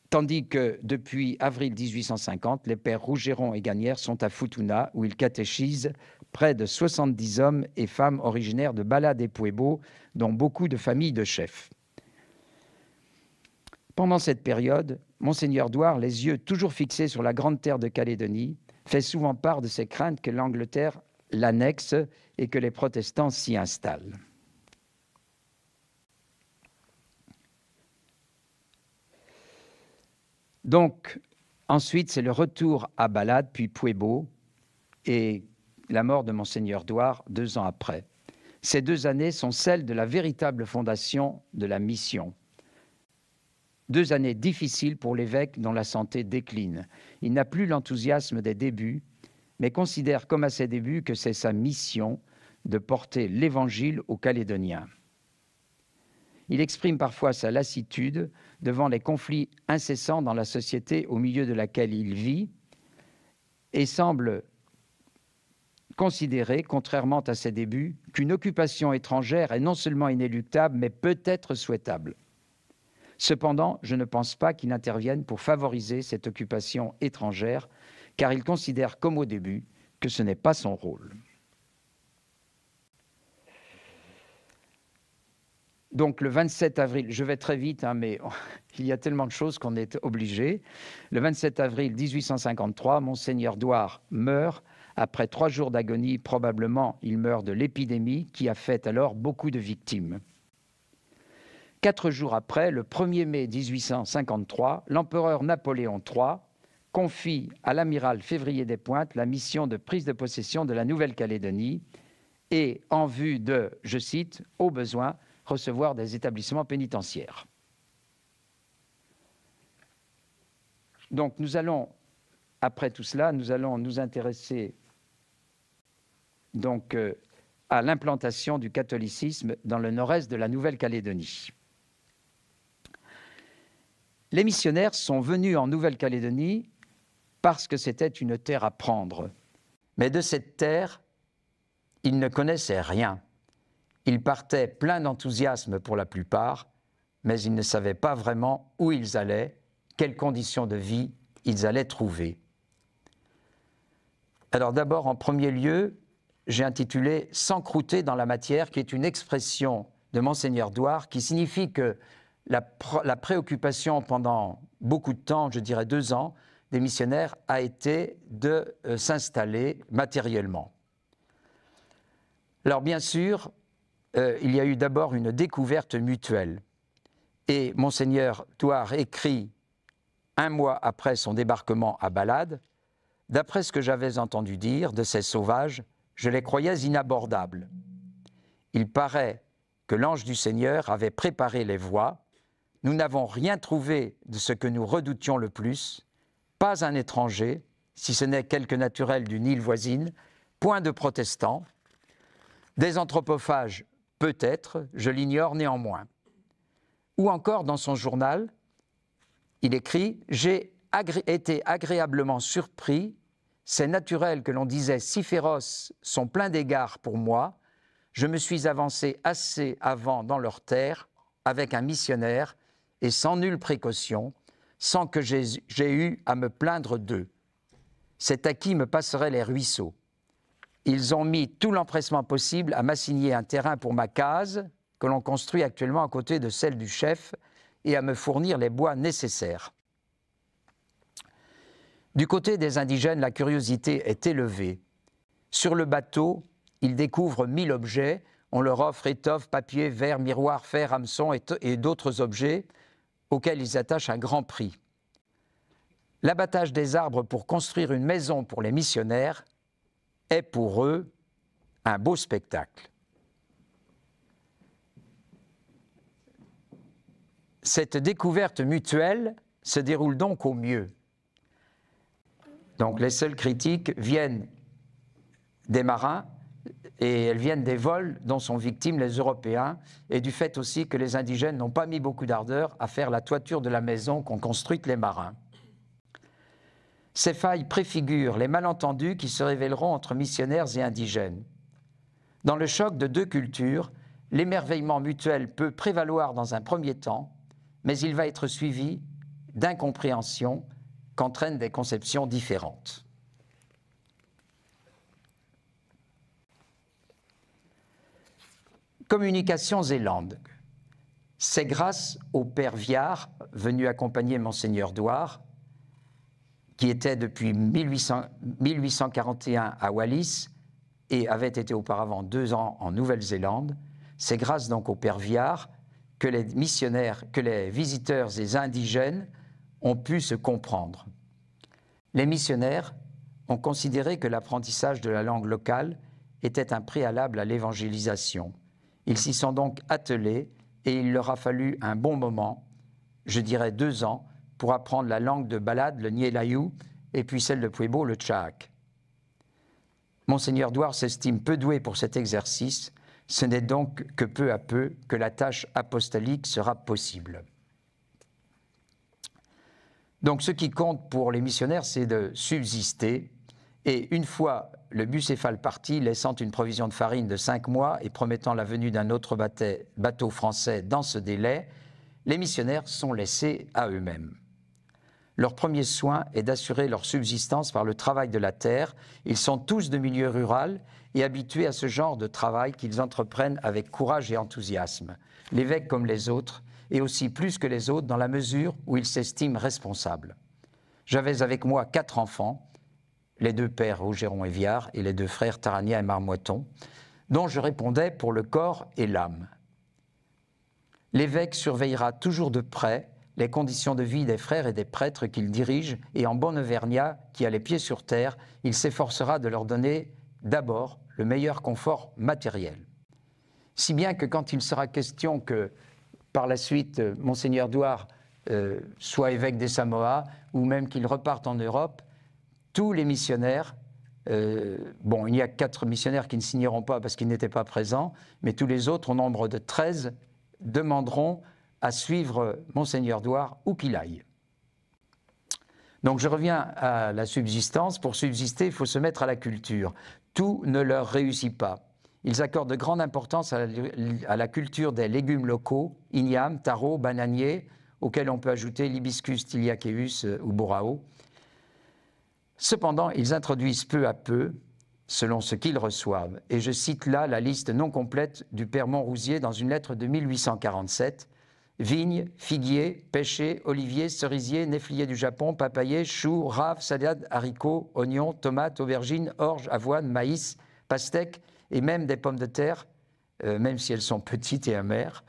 tandis que depuis avril 1850, les pères Rougeron et Gagnère sont à Futuna, où ils catéchisent près de 70 hommes et femmes originaires de Balade et Pueblo, dont beaucoup de familles de chefs. Pendant cette période, Monseigneur Douart, les yeux toujours fixés sur la grande terre de Calédonie, fait souvent part de ses craintes que l'Angleterre l'annexe et que les protestants s'y installent. Donc, ensuite, c'est le retour à Balade, puis Pueblo, et la mort de Monseigneur Douart 2 ans après. Ces 2 années sont celles de la véritable fondation de la mission. 2 années difficiles pour l'évêque dont la santé décline. Il n'a plus l'enthousiasme des débuts, mais considère comme à ses débuts que c'est sa mission de porter l'Évangile aux Calédoniens. Il exprime parfois sa lassitude devant les conflits incessants dans la société au milieu de laquelle il vit et semble considérer, contrairement à ses débuts, qu'une occupation étrangère est non seulement inéluctable, mais peut être souhaitable. Cependant, je ne pense pas qu'il intervienne pour favoriser cette occupation étrangère, car il considère, comme au début, que ce n'est pas son rôle. Donc le 27 avril, je vais très vite, hein, mais il y a tellement de choses qu'on est obligé. Le 27 avril 1853, Monseigneur Douart meurt. Après 3 jours d'agonie, probablement il meurt de l'épidémie qui a fait alors beaucoup de victimes. 4 jours après, le 1er mai 1853, l'empereur Napoléon III confie à l'amiral Février des Pointes la mission de prise de possession de la Nouvelle-Calédonie et en vue de, je cite, « au besoin, recevoir des établissements pénitentiaires ». Donc nous allons, après tout cela, nous allons nous intéresser donc, à l'implantation du catholicisme dans le nord-est de la Nouvelle-Calédonie. Les missionnaires sont venus en Nouvelle-Calédonie parce que c'était une terre à prendre. Mais de cette terre, ils ne connaissaient rien. Ils partaient pleins d'enthousiasme pour la plupart, mais ils ne savaient pas vraiment où ils allaient, quelles conditions de vie ils allaient trouver. Alors d'abord, en premier lieu, j'ai intitulé « S'encrouter dans la matière », qui est une expression de Monseigneur Douart qui signifie que la préoccupation pendant beaucoup de temps, je dirais 2 ans, des missionnaires a été de s'installer matériellement. Alors bien sûr, il y a eu d'abord une découverte mutuelle. Et Monseigneur Douart écrit 1 mois après son débarquement à Balade, « D'après ce que j'avais entendu dire de ces sauvages, je les croyais inabordables. Il paraît que l'ange du Seigneur avait préparé les voies. Nous n'avons rien trouvé de ce que nous redoutions le plus, pas un étranger, si ce n'est quelques naturels d'une île voisine, point de protestants, des anthropophages peut-être, je l'ignore néanmoins. » Ou encore dans son journal, il écrit « J'ai été agréablement surpris. Ces naturels que l'on disait si féroces sont pleins d'égards pour moi. Je me suis avancé assez avant dans leur terre avec un missionnaire et sans nulle précaution, sans que j'ai eu à me plaindre d'eux. C'est à qui me passeraient les ruisseaux. Ils ont mis tout l'empressement possible à m'assigner un terrain pour ma case, que l'on construit actuellement à côté de celle du chef, et à me fournir les bois nécessaires. Du côté des indigènes, la curiosité est élevée. Sur le bateau, ils découvrent 1000 objets. On leur offre étoffes, papier, verre, miroir, fer, hameçon et d'autres objets auxquels ils attachent un grand prix. L'abattage des arbres pour construire une maison pour les missionnaires est pour eux un beau spectacle. Cette découverte mutuelle se déroule donc au mieux. Donc les seules critiques viennent des marins et elles viennent des vols dont sont victimes les Européens et du fait aussi que les indigènes n'ont pas mis beaucoup d'ardeur à faire la toiture de la maison qu'ont construite les marins. Ces failles préfigurent les malentendus qui se révéleront entre missionnaires et indigènes. Dans le choc de 2 cultures, l'émerveillement mutuel peut prévaloir dans un premier temps, mais il va être suivi d'incompréhension qu'entraînent des conceptions différentes. Communications et langues. C'est grâce au père Viard, venu accompagner Monseigneur Douart, qui était depuis 1841 à Wallis et avait été auparavant 2 ans en Nouvelle-Zélande. C'est grâce donc au père Viard que les missionnaires, que les visiteurs et indigènes ont pu se comprendre. Les missionnaires ont considéré que l'apprentissage de la langue locale était un préalable à l'évangélisation. Ils s'y sont donc attelés et il leur a fallu un bon moment, je dirais 2 ans, pour apprendre la langue de Balade, le Niélayou, et puis celle de Pueblo, le Tchaak. Monseigneur Douart s'estime peu doué pour cet exercice, ce n'est donc que peu à peu que la tâche apostolique sera possible. Donc ce qui compte pour les missionnaires, c'est de subsister, et une fois le bucéphale parti, laissant une provision de farine de 5 mois et promettant la venue d'un autre bateau français dans ce délai, les missionnaires sont laissés à eux-mêmes. Leur premier soin est d'assurer leur subsistance par le travail de la terre. Ils sont tous de milieu rural et habitués à ce genre de travail qu'ils entreprennent avec courage et enthousiasme. L'évêque, comme les autres, et aussi plus que les autres dans la mesure où il s'estime responsable. J'avais avec moi 4 enfants, les 2 pères Augeron et Viard et les 2 frères Tarania et Marmoiton, dont je répondais pour le corps et l'âme. L'évêque surveillera toujours de près les conditions de vie des frères et des prêtres qu'il dirige, et en bon auvergnat qui a les pieds sur terre, il s'efforcera de leur donner d'abord le meilleur confort matériel. Si bien que quand il sera question que, par la suite, Monseigneur Douard soit évêque des Samoa, ou même qu'il reparte en Europe, tous les missionnaires, bon, il n'y a 4 missionnaires qui ne signeront pas parce qu'ils n'étaient pas présents, mais tous les autres, au nombre de 13, demanderont à suivre Monseigneur Douard où qu'il aille. Donc je reviens à la subsistance. Pour subsister, il faut se mettre à la culture. Tout ne leur réussit pas. Ils accordent de grande importance à la culture des légumes locaux, ignames, taro, bananiers, auxquels on peut ajouter l'hibiscus tiliaceus ou borao. Cependant, ils introduisent peu à peu, selon ce qu'ils reçoivent, et je cite là la liste non complète du père Montrousier dans une lettre de 1847, vignes, figuiers, pêchers, oliviers, cerisiers, néfliers du Japon, papayers, choux, raves, salades, haricots, oignons, tomates, aubergines, orges, avoine, maïs, pastèques et même des pommes de terre, même si elles sont petites et amères,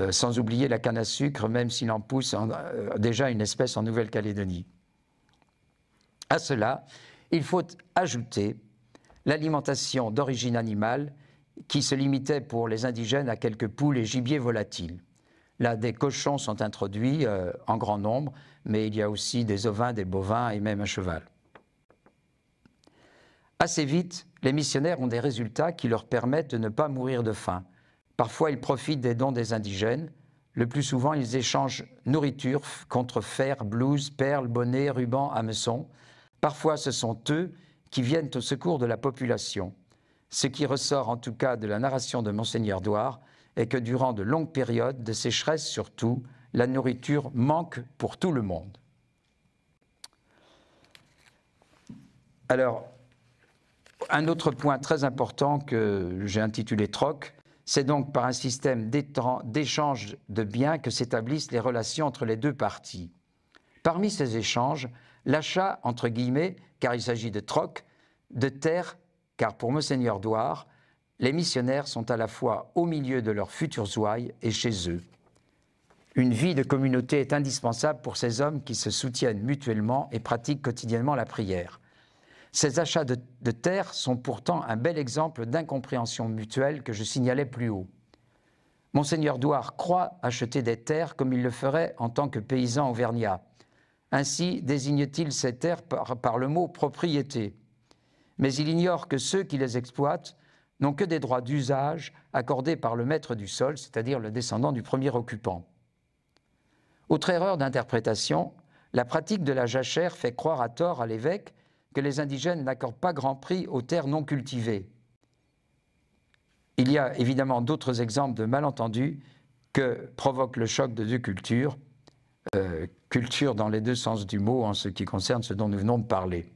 sans oublier la canne à sucre, même s'il en pousse déjà une espèce en Nouvelle-Calédonie. À cela, il faut ajouter l'alimentation d'origine animale qui se limitait pour les indigènes à quelques poules et gibiers volatiles. Là, des cochons sont introduits en grand nombre, mais il y a aussi des ovins, des bovins et même un cheval. Assez vite, les missionnaires ont des résultats qui leur permettent de ne pas mourir de faim. Parfois, ils profitent des dons des indigènes. Le plus souvent, ils échangent nourriture contre fer, blouse, perles, bonnets, rubans, hameçons. Parfois, ce sont eux qui viennent au secours de la population. Ce qui ressort en tout cas de la narration de Monseigneur Douard est que durant de longues périodes de sécheresse surtout, la nourriture manque pour tout le monde. Alors, un autre point très important que j'ai intitulé troc, c'est donc par un système d'échange de biens que s'établissent les relations entre les 2 parties. Parmi ces échanges, l'achat, entre guillemets, car il s'agit de troc, de terre, car pour Monseigneur Douard, les missionnaires sont à la fois au milieu de leurs futurs ouailles et chez eux. Une vie de communauté est indispensable pour ces hommes qui se soutiennent mutuellement et pratiquent quotidiennement la prière. Ces achats de terre sont pourtant un bel exemple d'incompréhension mutuelle que je signalais plus haut. Monseigneur Douard croit acheter des terres comme il le ferait en tant que paysan auvergnat. Ainsi désigne-t-il ces terres par le mot « propriété ». Mais il ignore que ceux qui les exploitent n'ont que des droits d'usage accordés par le maître du sol, c'est-à-dire le descendant du premier occupant. Autre erreur d'interprétation, la pratique de la jachère fait croire à tort à l'évêque que les indigènes n'accordent pas grand prix aux terres non cultivées. Il y a évidemment d'autres exemples de malentendus que provoque le choc de 2 cultures, culture dans les 2 sens du mot en ce qui concerne ce dont nous venons de parler.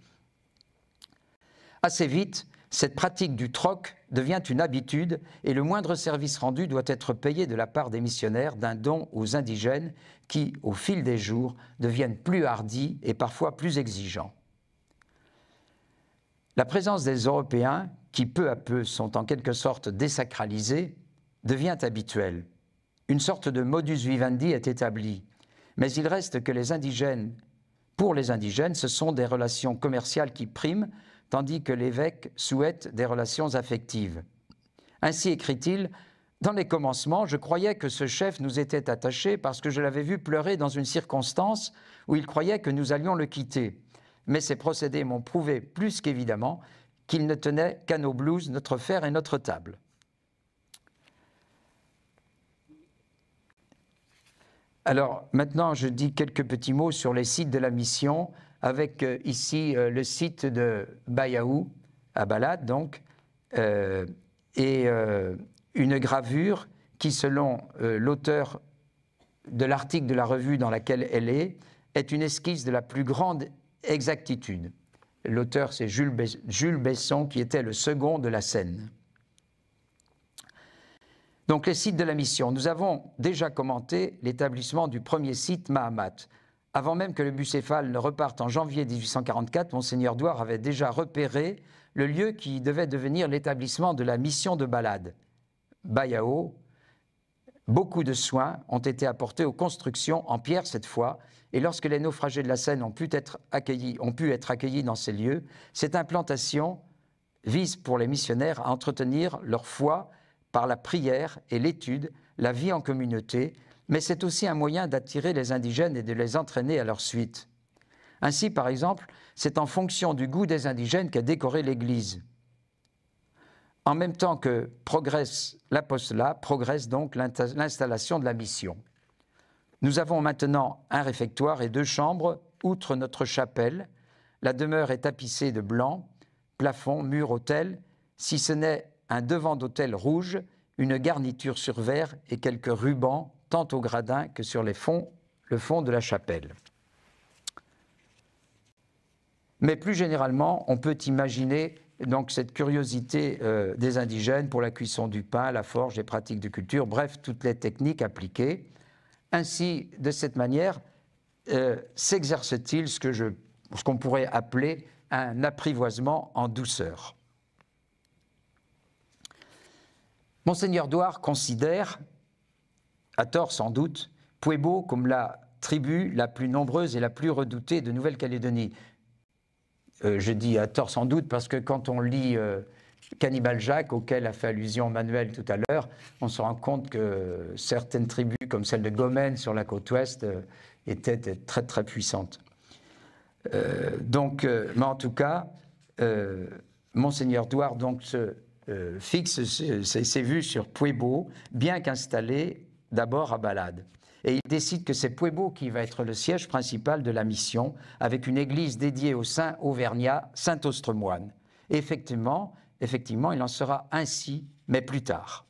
Assez vite, cette pratique du troc devient une habitude et le moindre service rendu doit être payé de la part des missionnaires d'un don aux indigènes qui, au fil des jours, deviennent plus hardis et parfois plus exigeants. La présence des Européens, qui peu à peu sont en quelque sorte désacralisés, devient habituelle. Une sorte de modus vivendi est établi, mais il reste que les indigènes, pour les indigènes, ce sont des relations commerciales qui priment, tandis que l'évêque souhaite des relations affectives. Ainsi écrit-il, « Dans les commencements, je croyais que ce chef nous était attaché parce que je l'avais vu pleurer dans une circonstance où il croyait que nous allions le quitter. Mais ces procédés m'ont prouvé plus qu'évidemment qu'il ne tenait qu'à nos blouses, notre fer et notre table. » Alors maintenant, je dis quelques petits mots sur les sites de la mission, avec ici le site de Bayaou, à Balad donc, et une gravure qui, selon l'auteur de l'article de la revue dans laquelle elle est, est une esquisse de la plus grande exactitude. L'auteur, c'est Jules Besson, qui était le second de la scène. Donc, les sites de la mission. Nous avons déjà commenté l'établissement du premier site Mahamat. Avant même que le Bucéphale ne reparte en janvier 1844, Monseigneur Douart avait déjà repéré le lieu qui devait devenir l'établissement de la mission de Balade, Bayao. Beaucoup de soins ont été apportés aux constructions en pierre cette fois, et lorsque les naufragés de la Seine ont pu être accueillis dans ces lieux, cette implantation vise pour les missionnaires à entretenir leur foi par la prière et l'étude, la vie en communauté, mais c'est aussi un moyen d'attirer les indigènes et de les entraîner à leur suite. Ainsi, par exemple, c'est en fonction du goût des indigènes qu'est décorée l'église. En même temps que progresse l'apostolat, progresse donc l'installation de la mission. Nous avons maintenant un réfectoire et 2 chambres, outre notre chapelle. La demeure est tapissée de blanc, plafond, mur, autel, si ce n'est un devant d'autel rouge, une garniture sur verre et quelques rubans, tant au gradin que sur le fond de la chapelle. Mais plus généralement, on peut imaginer donc cette curiosité des indigènes pour la cuisson du pain, la forge, les pratiques de culture, bref, toutes les techniques appliquées. Ainsi, de cette manière, s'exerce-t-il ce qu'on pourrait appeler un apprivoisement en douceur. Monseigneur Douart considère, à tort sans doute, Pueblo comme la tribu la plus nombreuse et la plus redoutée de Nouvelle-Calédonie. Je dis à tort sans doute parce que quand on lit Cannibal Jacques, auquel a fait allusion Manuel tout à l'heure, on se rend compte que certaines tribus, comme celle de Gomen sur la côte ouest, étaient très très puissantes. Mais en tout cas, Monseigneur Douart donc fixe ses vues sur Pueblo, bien qu'installé d'abord à Balade. Et il décide que c'est Pueblo qui va être le siège principal de la mission, avec une église dédiée au saint auvergnat Saint-Austremoine. Et effectivement, il en sera ainsi, mais plus tard.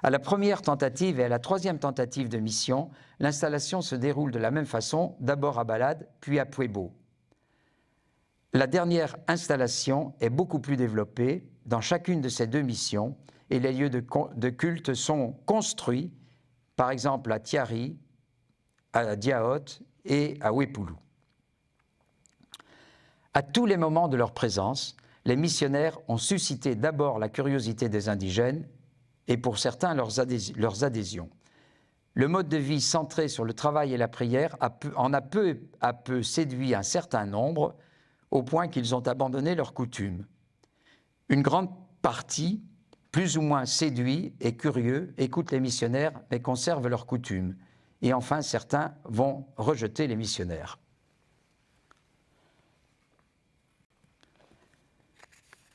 À la première tentative et à la 3e tentative de mission, l'installation se déroule de la même façon, d'abord à Balade, puis à Pueblo. La dernière installation est beaucoup plus développée dans chacune de ces 2 missions, et les lieux de culte sont construits, par exemple à Tiari, à Diaote et à Wepulu. À tous les moments de leur présence, les missionnaires ont suscité d'abord la curiosité des indigènes et pour certains leurs adhésions. Le mode de vie centré sur le travail et la prière en a peu à peu séduit un certain nombre, au point qu'ils ont abandonné leurs coutumes. Une grande partie, plus ou moins séduits et curieux, écoutent les missionnaires mais conservent leurs coutumes. Et enfin, certains vont rejeter les missionnaires.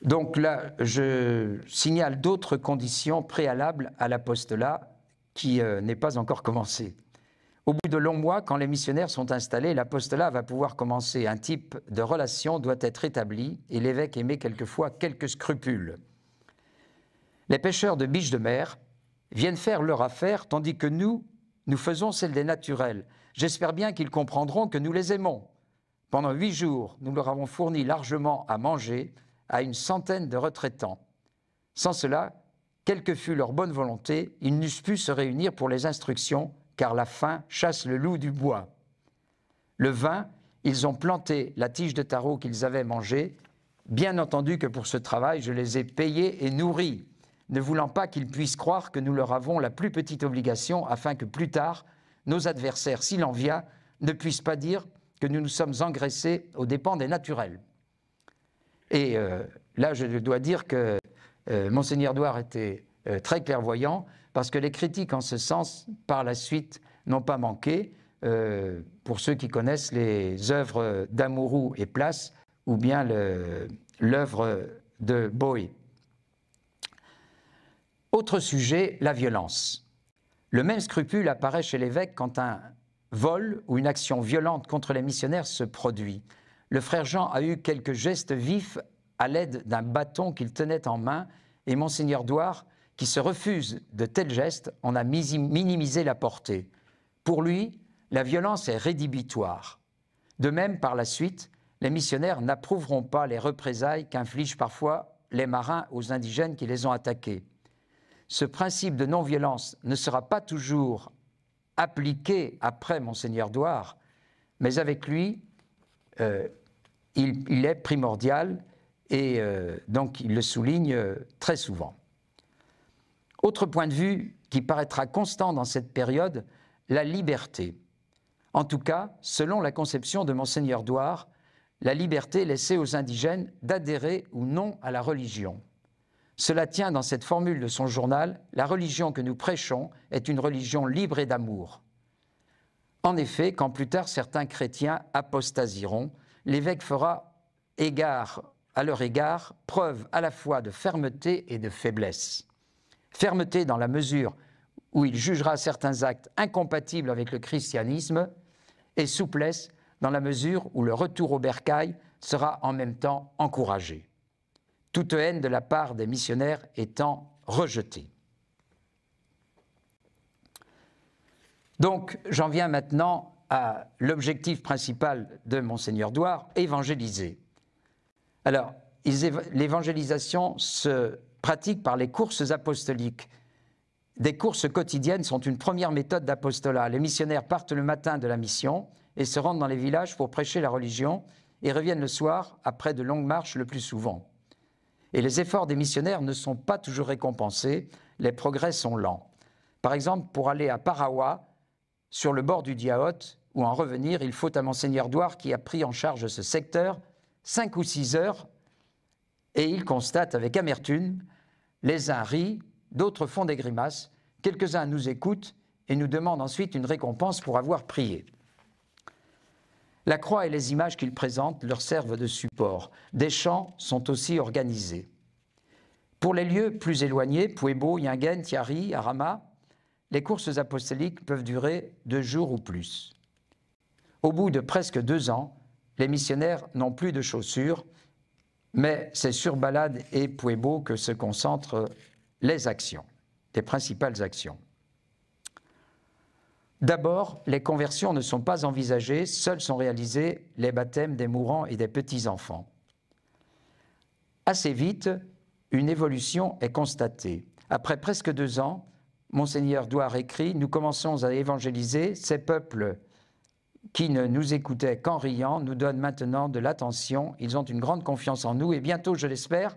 Donc là, je signale d'autres conditions préalables à l'apostolat qui n'est pas encore commencé. Au bout de longs mois, quand les missionnaires sont installés, l'apostolat va pouvoir commencer. Un type de relation doit être établi et l'évêque émet quelquefois quelques scrupules. Les pêcheurs de biches de mer viennent faire leur affaire, tandis que nous faisons celle des naturels. J'espère bien qu'ils comprendront que nous les aimons. Pendant 8 jours, nous leur avons fourni largement à manger à une centaine de retraitants. Sans cela, quelle que fût leur bonne volonté, ils n'eussent pu se réunir pour les instructions, car la faim chasse le loup du bois. Le vin, ils ont planté la tige de taro qu'ils avaient mangée. Bien entendu que pour ce travail, je les ai payés et nourris, ne voulant pas qu'ils puissent croire que nous leur avons la plus petite obligation, afin que plus tard, nos adversaires, s'il en vient, ne puissent pas dire que nous nous sommes engraissés aux dépens des naturels. Et là, je dois dire que Monseigneur Douart était très clairvoyant, parce que les critiques en ce sens, par la suite, n'ont pas manqué, pour ceux qui connaissent les œuvres d'Amouroux et Place, ou bien l'œuvre de Boé. Autre sujet, la violence. Le même scrupule apparaît chez l'évêque quand un vol ou une action violente contre les missionnaires se produit. Le frère Jean a eu quelques gestes vifs à l'aide d'un bâton qu'il tenait en main, et Monseigneur Douart, qui se refuse de tels gestes, en a minimisé la portée. Pour lui, la violence est rédhibitoire. De même, par la suite, les missionnaires n'approuveront pas les représailles qu'infligent parfois les marins aux indigènes qui les ont attaqués. Ce principe de non-violence ne sera pas toujours appliqué après Monseigneur Douart, mais avec lui, il est primordial et donc il le souligne très souvent. Autre point de vue qui paraîtra constant dans cette période, la liberté. En tout cas, selon la conception de Monseigneur Douart, la liberté laissée aux indigènes d'adhérer ou non à la religion. Cela tient dans cette formule de son journal, « La religion que nous prêchons est une religion libre et d'amour ». En effet, quand plus tard certains chrétiens apostasieront, l'évêque fera à leur égard preuve à la fois de fermeté et de faiblesse. Fermeté dans la mesure où il jugera certains actes incompatibles avec le christianisme et souplesse dans la mesure où le retour au bercail sera en même temps encouragé. Toute haine de la part des missionnaires étant rejetée. Donc, j'en viens maintenant à l'objectif principal de Monseigneur Douart, évangéliser. Alors, l'évangélisation se pratique par les courses apostoliques. Des courses quotidiennes sont une première méthode d'apostolat. Les missionnaires partent le matin de la mission et se rendent dans les villages pour prêcher la religion et reviennent le soir après de longues marches le plus souvent. Et les efforts des missionnaires ne sont pas toujours récompensés, les progrès sont lents. Par exemple, pour aller à Parawa, sur le bord du Diaote, ou en revenir, il faut à Monseigneur Douart, qui a pris en charge ce secteur, 5 ou 6 heures, et il constate avec amertume, les uns rient, d'autres font des grimaces, quelques-uns nous écoutent et nous demandent ensuite une récompense pour avoir prié. La croix et les images qu'il présente leur servent de support. Des chants sont aussi organisés. Pour les lieux plus éloignés, Puebo, Yingen, Tiari, Arama, les courses apostoliques peuvent durer 2 jours ou plus. Au bout de presque 2 ans, les missionnaires n'ont plus de chaussures, mais c'est sur Balade et Puebo que se concentrent les actions, les principales actions. D'abord, les conversions ne sont pas envisagées, seuls sont réalisés les baptêmes des mourants et des petits-enfants. Assez vite, une évolution est constatée. Après presque 2 ans, Monseigneur Douart écrit « Nous commençons à évangéliser, ces peuples qui ne nous écoutaient qu'en riant nous donnent maintenant de l'attention, ils ont une grande confiance en nous et bientôt, je l'espère,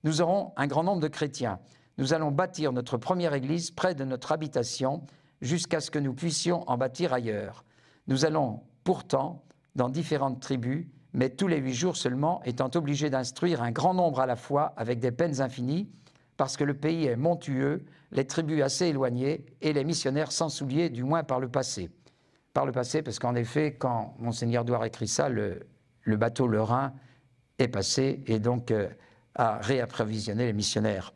nous aurons un grand nombre de chrétiens. Nous allons bâtir notre première église près de notre habitation jusqu'à ce que nous puissions en bâtir ailleurs. Nous allons pourtant dans différentes tribus, mais tous les 8 jours seulement, étant obligés d'instruire un grand nombre à la fois avec des peines infinies, parce que le pays est montueux, les tribus assez éloignées et les missionnaires sans souliers, du moins par le passé. Par le passé, parce qu'en effet, quand Monseigneur Douart écrit ça, le bateau Le Rhin est passé et donc a réapprovisionné les missionnaires.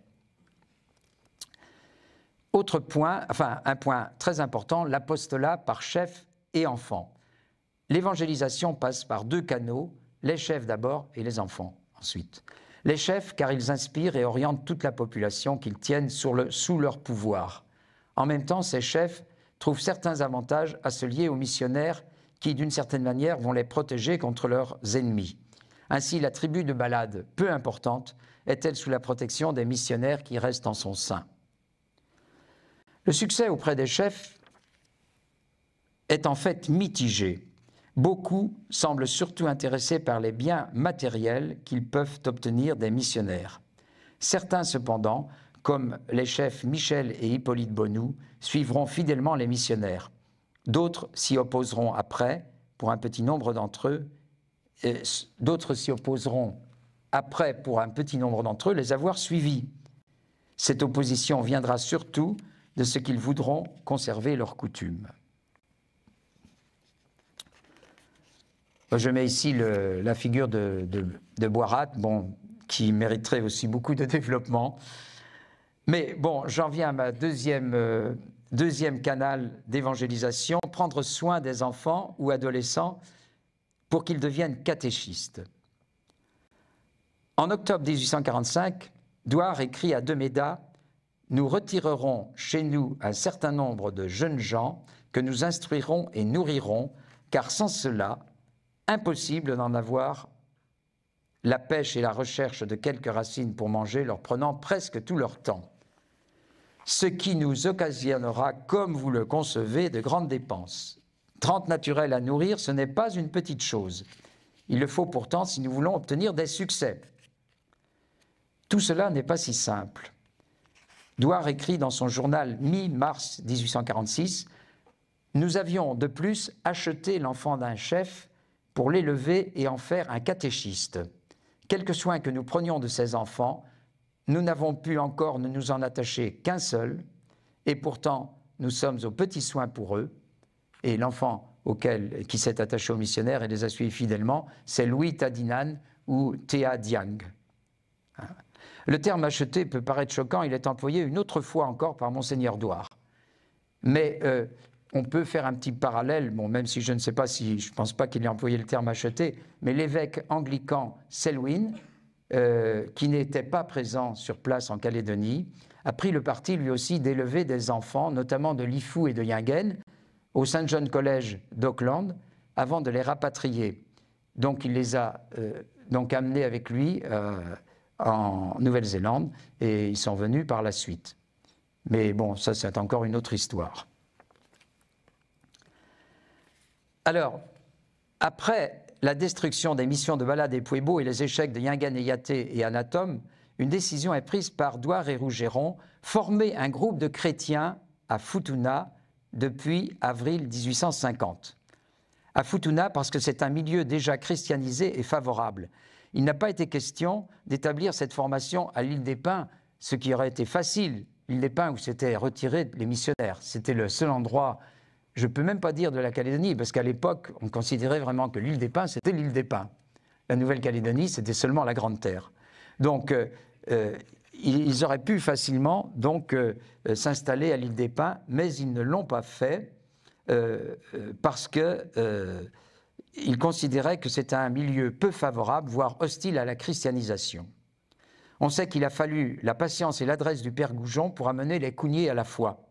Autre point, un point très important, l'apostolat par chef et enfants. L'évangélisation passe par 2 canaux, les chefs d'abord et les enfants ensuite. Les chefs, car ils inspirent et orientent toute la population qu'ils tiennent sous leur pouvoir. En même temps, ces chefs trouvent certains avantages à se lier aux missionnaires qui, d'une certaine manière, vont les protéger contre leurs ennemis. Ainsi, la tribu de Balade, peu importante, est-elle sous la protection des missionnaires qui restent en son sein. Le succès auprès des chefs est en fait mitigé. Beaucoup semblent surtout intéressés par les biens matériels qu'ils peuvent obtenir des missionnaires. Certains, cependant, comme les chefs Michel et Hippolyte Bonoux, suivront fidèlement les missionnaires. D'autres s'y opposeront après, pour un petit nombre d'entre eux, les avoir suivis. Cette opposition viendra surtout de ce qu'ils voudront conserver leurs coutumes. Je mets ici la figure de Boirat, qui mériterait aussi beaucoup de développement. Mais bon, j'en viens à ma deuxième canal d'évangélisation, prendre soin des enfants ou adolescents pour qu'ils deviennent catéchistes. En octobre 1845, Douart écrit à Deméda nous retirerons chez nous un certain nombre de jeunes gens que nous instruirons et nourrirons, car sans cela, impossible d'en avoir la pêche et la recherche de quelques racines pour manger, leur prenant presque tout leur temps. Ce qui nous occasionnera, comme vous le concevez, de grandes dépenses. 30 naturels à nourrir, ce n'est pas une petite chose. Il le faut pourtant si nous voulons obtenir des succès. Tout cela n'est pas si simple. Douar écrit dans son journal mi-mars 1846 « Nous avions de plus acheté l'enfant d'un chef pour l'élever et en faire un catéchiste. Quelque soin que nous prenions de ces enfants, nous n'avons pu encore ne nous en attacher qu'un seul, et pourtant nous sommes aux petits soins pour eux. » Et l'enfant qui s'est attaché aux missionnaires et les a suivis fidèlement, c'est Louis Tadinan ou Thea Diang. Le terme acheté peut paraître choquant, il est employé une autre fois encore par Monseigneur Douar. Mais on peut faire un petit parallèle, bon, même si je ne pense pas qu'il ait employé le terme acheté, mais l'évêque anglican Selwyn, qui n'était pas présent sur place en Calédonie, a pris le parti lui aussi d'élever des enfants, notamment de Lifou et de Yingen, au St. John College d'Auckland, avant de les rapatrier. Donc il les a amenés avec lui en Nouvelle-Zélande, et ils sont venus par la suite. Mais bon, ça c'est encore une autre histoire. Alors, après la destruction des missions de Balade et Puebo et les échecs de Yingen et Yaté et Anatome, une décision est prise par Douar et Rougeron, former un groupe de chrétiens à Futuna depuis avril 1850. À Futuna parce que c'est un milieu déjà christianisé et favorable. Il n'a pas été question d'établir cette formation à l'île des Pins, ce qui aurait été facile. L'île des Pins où s'étaient retirés les missionnaires. C'était le seul endroit, je ne peux même pas dire de la Calédonie, parce qu'à l'époque, on considérait vraiment que l'île des Pins, c'était l'île des Pins. La Nouvelle-Calédonie, c'était seulement la Grande Terre. Donc, ils auraient pu facilement s'installer à l'île des Pins, mais ils ne l'ont pas fait parce qu'ils considéraient que c'était un milieu peu favorable, voire hostile à la christianisation. On sait qu'il a fallu la patience et l'adresse du père Goujon pour amener les Cougniers à la foi.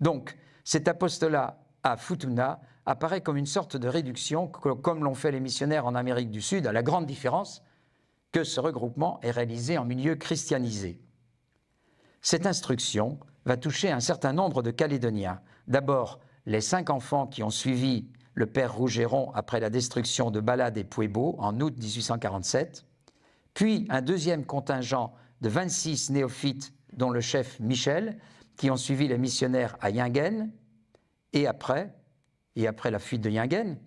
Donc, cet apostolat à Futuna apparaît comme une sorte de réduction, comme l'ont fait les missionnaires en Amérique du Sud, à la grande différence que ce regroupement est réalisé en milieu christianisé. Cette instruction va toucher un certain nombre de Calédoniens. D'abord, les 5 enfants qui ont suivi le père Rougeron après la destruction de Balade et Puebo en août 1847, puis un deuxième contingent de 26 néophytes, dont le chef Michel, qui ont suivi les missionnaires à Yingen, et après la fuite de Yingen,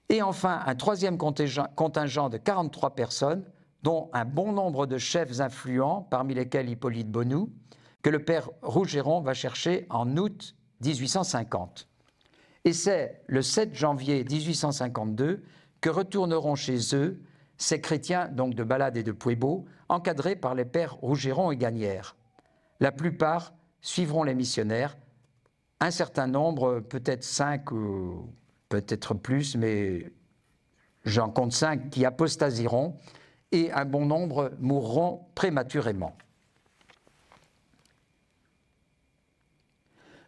et enfin un troisième contingent de 43 personnes, dont un bon nombre de chefs influents, parmi lesquels Hippolyte Bonou, que le père Rougeron va chercher en août 1850. Et c'est le 7 janvier 1852 que retourneront chez eux ces chrétiens donc de Balade et de Puebo, encadrés par les pères Rougeron et Gagnère. La plupart suivront les missionnaires, un certain nombre, peut-être 5 ou peut-être plus, mais j'en compte 5 qui apostasieront et un bon nombre mourront prématurément.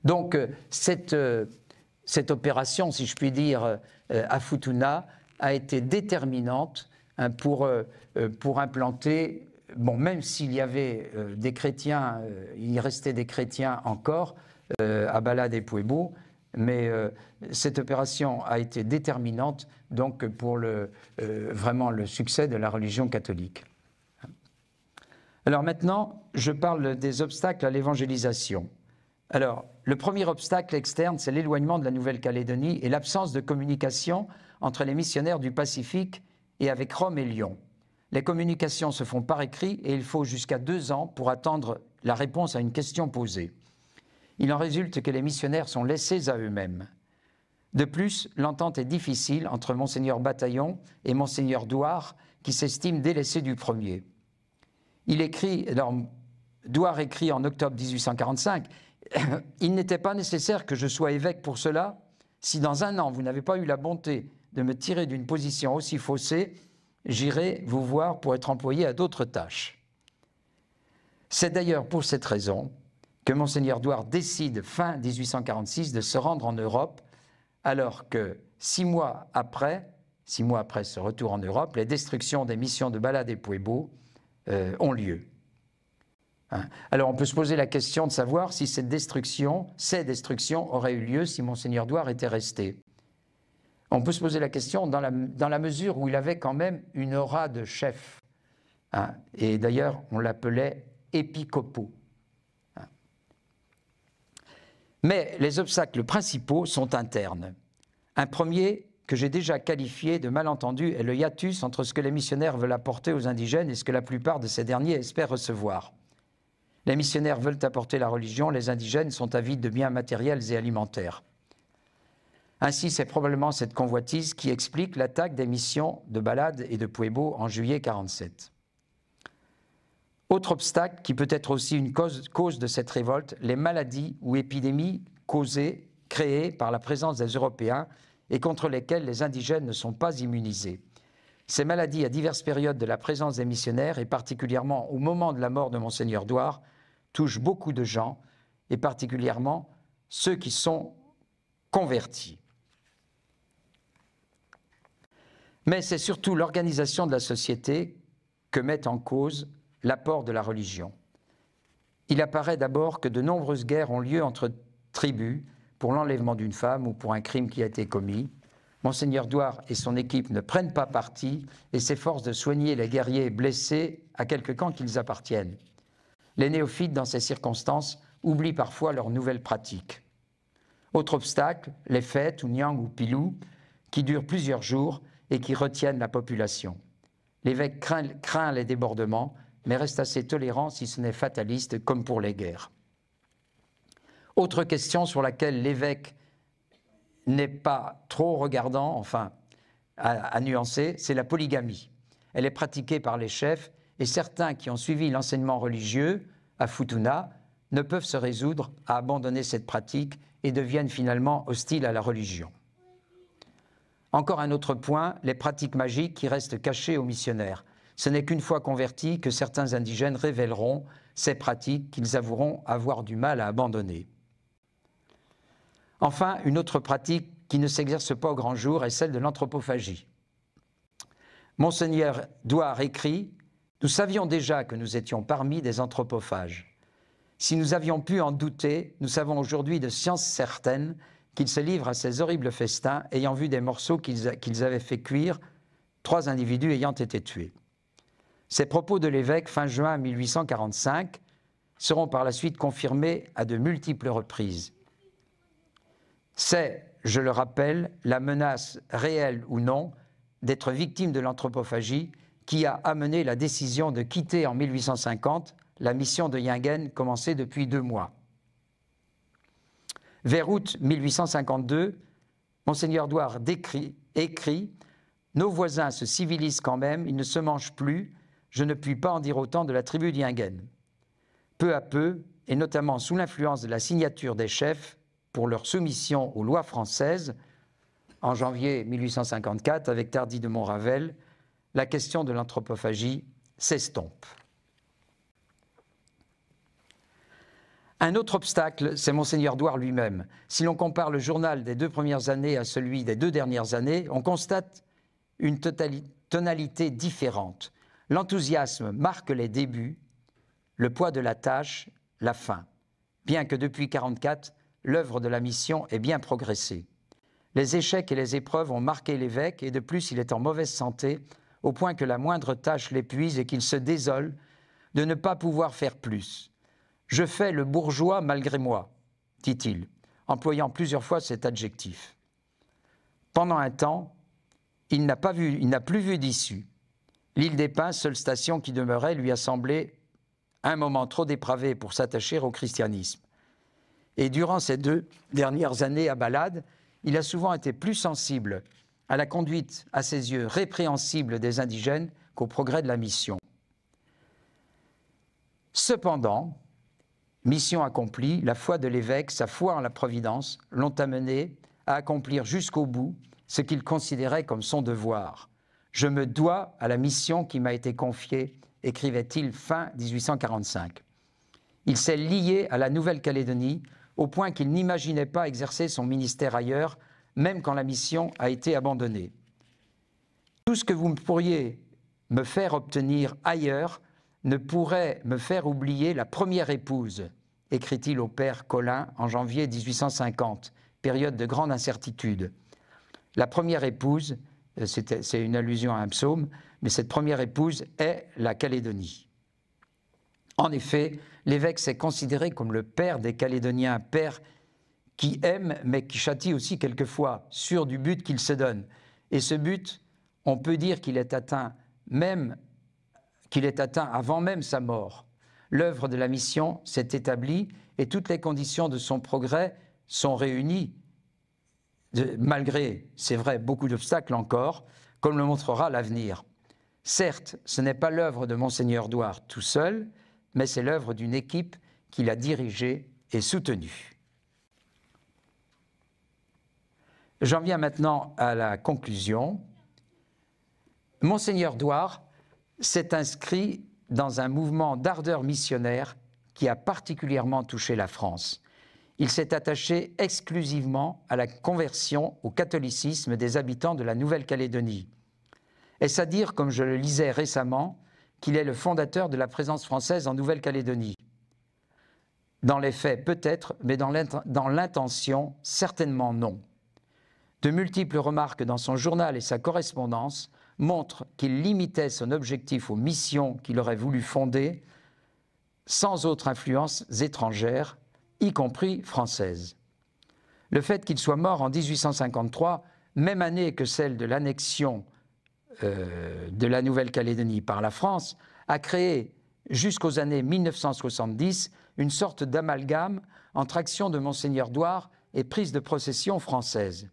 Donc cette opération, si je puis dire, à Futuna a été déterminante pour implanter, bon, même s'il y avait des chrétiens, il restait des chrétiens encore à Balade et Puebo, mais cette opération a été déterminante donc pour vraiment le succès de la religion catholique. Alors maintenant, je parle des obstacles à l'évangélisation. Alors, le premier obstacle externe, c'est l'éloignement de la Nouvelle-Calédonie et l'absence de communication entre les missionnaires du Pacifique et avec Rome et Lyon. Les communications se font par écrit et il faut jusqu'à 2 ans pour attendre la réponse à une question posée. Il en résulte que les missionnaires sont laissés à eux-mêmes. De plus, l'entente est difficile entre Monseigneur Bataillon et Monseigneur Douar, qui s'estiment délaissés du premier. Douar écrit en octobre 1845 « Il n'était pas nécessaire que je sois évêque pour cela. Si dans 1 an vous n'avez pas eu la bonté de me tirer d'une position aussi faussée, j'irai vous voir pour être employé à d'autres tâches. » C'est d'ailleurs pour cette raison que Monseigneur Douart décide fin 1846 de se rendre en Europe, alors que 6 mois après ce retour en Europe, les destructions des missions de Balade et Pueblo ont lieu. Alors on peut se poser la question de savoir si ces destructions auraient eu lieu si Monseigneur Douart était resté. On peut se poser la question dans la mesure où il avait quand même une aura de chef. Et d'ailleurs, on l'appelait épiscopo. Mais les obstacles principaux sont internes. Un premier, que j'ai déjà qualifié de malentendu, est le hiatus entre ce que les missionnaires veulent apporter aux indigènes et ce que la plupart de ces derniers espèrent recevoir. Les missionnaires veulent apporter la religion, les indigènes sont avides de biens matériels et alimentaires. Ainsi, c'est probablement cette convoitise qui explique l'attaque des missions de Balade et de Pueblo en juillet 1947. Autre obstacle qui peut être aussi une cause de cette révolte, les maladies ou épidémies créées par la présence des Européens et contre lesquelles les indigènes ne sont pas immunisés. Ces maladies, à diverses périodes de la présence des missionnaires, et particulièrement au moment de la mort de Monseigneur Douart, touchent beaucoup de gens, et particulièrement ceux qui sont convertis. Mais c'est surtout l'organisation de la société que met en cause l'apport de la religion. Il apparaît d'abord que de nombreuses guerres ont lieu entre tribus pour l'enlèvement d'une femme ou pour un crime qui a été commis. Monseigneur Douart et son équipe ne prennent pas parti et s'efforcent de soigner les guerriers blessés à quelque camp qu'ils appartiennent. Les néophytes, dans ces circonstances, oublient parfois leurs nouvelles pratiques. Autre obstacle, les fêtes, ou Nyang ou Pilou, qui durent plusieurs jours et qui retiennent la population. L'évêque craint les débordements, mais reste assez tolérant si ce n'est fataliste, comme pour les guerres. Autre question sur laquelle l'évêque n'est pas trop regardant, enfin, à nuancer, c'est la polygamie. Elle est pratiquée par les chefs et certains qui ont suivi l'enseignement religieux à Futuna ne peuvent se résoudre à abandonner cette pratique et deviennent finalement hostiles à la religion. Encore un autre point, les pratiques magiques qui restent cachées aux missionnaires. Ce n'est qu'une fois convertis que certains indigènes révéleront ces pratiques qu'ils avoueront avoir du mal à abandonner. Enfin, une autre pratique qui ne s'exerce pas au grand jour est celle de l'anthropophagie. Monseigneur Douart écrit « Nous savions déjà que nous étions parmi des anthropophages. Si nous avions pu en douter, nous savons aujourd'hui de science certaine qu'ils se livrent à ces horribles festins, ayant vu des morceaux qu'ils avaient fait cuire, 3 individus ayant été tués. » Ces propos de l'évêque fin juin 1845 seront par la suite confirmés à de multiples reprises. C'est, je le rappelle, la menace réelle ou non d'être victime de l'anthropophagie qui a amené la décision de quitter en 1850 la mission de Yingen commencée depuis 2 mois. Vers août 1852, Monseigneur Douart écrit « Nos voisins se civilisent quand même, ils ne se mangent plus, je ne puis pas en dire autant de la tribu d'Yingen. » Peu à peu, et notamment sous l'influence de la signature des chefs pour leur soumission aux lois françaises, en janvier 1854, avec Tardy de Montravel, la question de l'anthropophagie s'estompe. Un autre obstacle, c'est Monseigneur Douart lui-même. Si l'on compare le journal des 2 premières années à celui des 2 dernières années, on constate une tonalité différente. L'enthousiasme marque les débuts, le poids de la tâche, la fin. Bien que depuis 1944, l'œuvre de la mission ait bien progressé. Les échecs et les épreuves ont marqué l'évêque et de plus il est en mauvaise santé au point que la moindre tâche l'épuise et qu'il se désole de ne pas pouvoir faire plus. « Je fais le bourgeois malgré moi », dit-il, employant plusieurs fois cet adjectif. Pendant un temps, il n'a plus vu d'issue. L'île des Pins, seule station qui demeurait, lui a semblé un moment trop dépravé pour s'attacher au christianisme. Et durant ces 2 dernières années à Balade, il a souvent été plus sensible à la conduite, à ses yeux, répréhensible des indigènes qu'au progrès de la mission. Cependant, mission accomplie, la foi de l'évêque, sa foi en la providence, l'ont amené à accomplir jusqu'au bout ce qu'il considérait comme son devoir. « Je me dois à la mission qui m'a été confiée », écrivait-il fin 1845. Il s'est lié à la Nouvelle-Calédonie au point qu'il n'imaginait pas exercer son ministère ailleurs, même quand la mission a été abandonnée. Tout ce que vous pourriez me faire obtenir ailleurs ne pourrait me faire oublier la première épouse, écrit-il au père Colin en janvier 1850, période de grande incertitude. La première épouse, c'est une allusion à un psaume, mais cette première épouse est la Calédonie. En effet, l'évêque s'est considéré comme le père des Calédoniens, père qui aime mais qui châtie aussi quelquefois, sûr du but qu'il se donne. Et ce but, on peut dire qu'il est atteint avant même sa mort. L'œuvre de la mission s'est établie et toutes les conditions de son progrès sont réunies, malgré, c'est vrai, beaucoup d'obstacles encore, comme le montrera l'avenir. Certes, ce n'est pas l'œuvre de Monseigneur Douart tout seul, mais c'est l'œuvre d'une équipe qu'il a dirigée et soutenue. J'en viens maintenant à la conclusion. Monseigneur Douart s'est inscrit dans un mouvement d'ardeur missionnaire qui a particulièrement touché la France. Il s'est attaché exclusivement à la conversion au catholicisme des habitants de la Nouvelle-Calédonie. Est-ce à dire, comme je le lisais récemment, qu'il est le fondateur de la présence française en Nouvelle-Calédonie? Dans les faits, peut-être, mais dans l'intention, certainement non. De multiples remarques dans son journal et sa correspondance montrent qu'il limitait son objectif aux missions qu'il aurait voulu fonder sans autre influence étrangère, y compris française. Le fait qu'il soit mort en 1853, même année que celle de l'annexion de la Nouvelle-Calédonie par la France, a créé jusqu'aux années 1970 une sorte d'amalgame entre action de Monseigneur Douart et prise de possession française.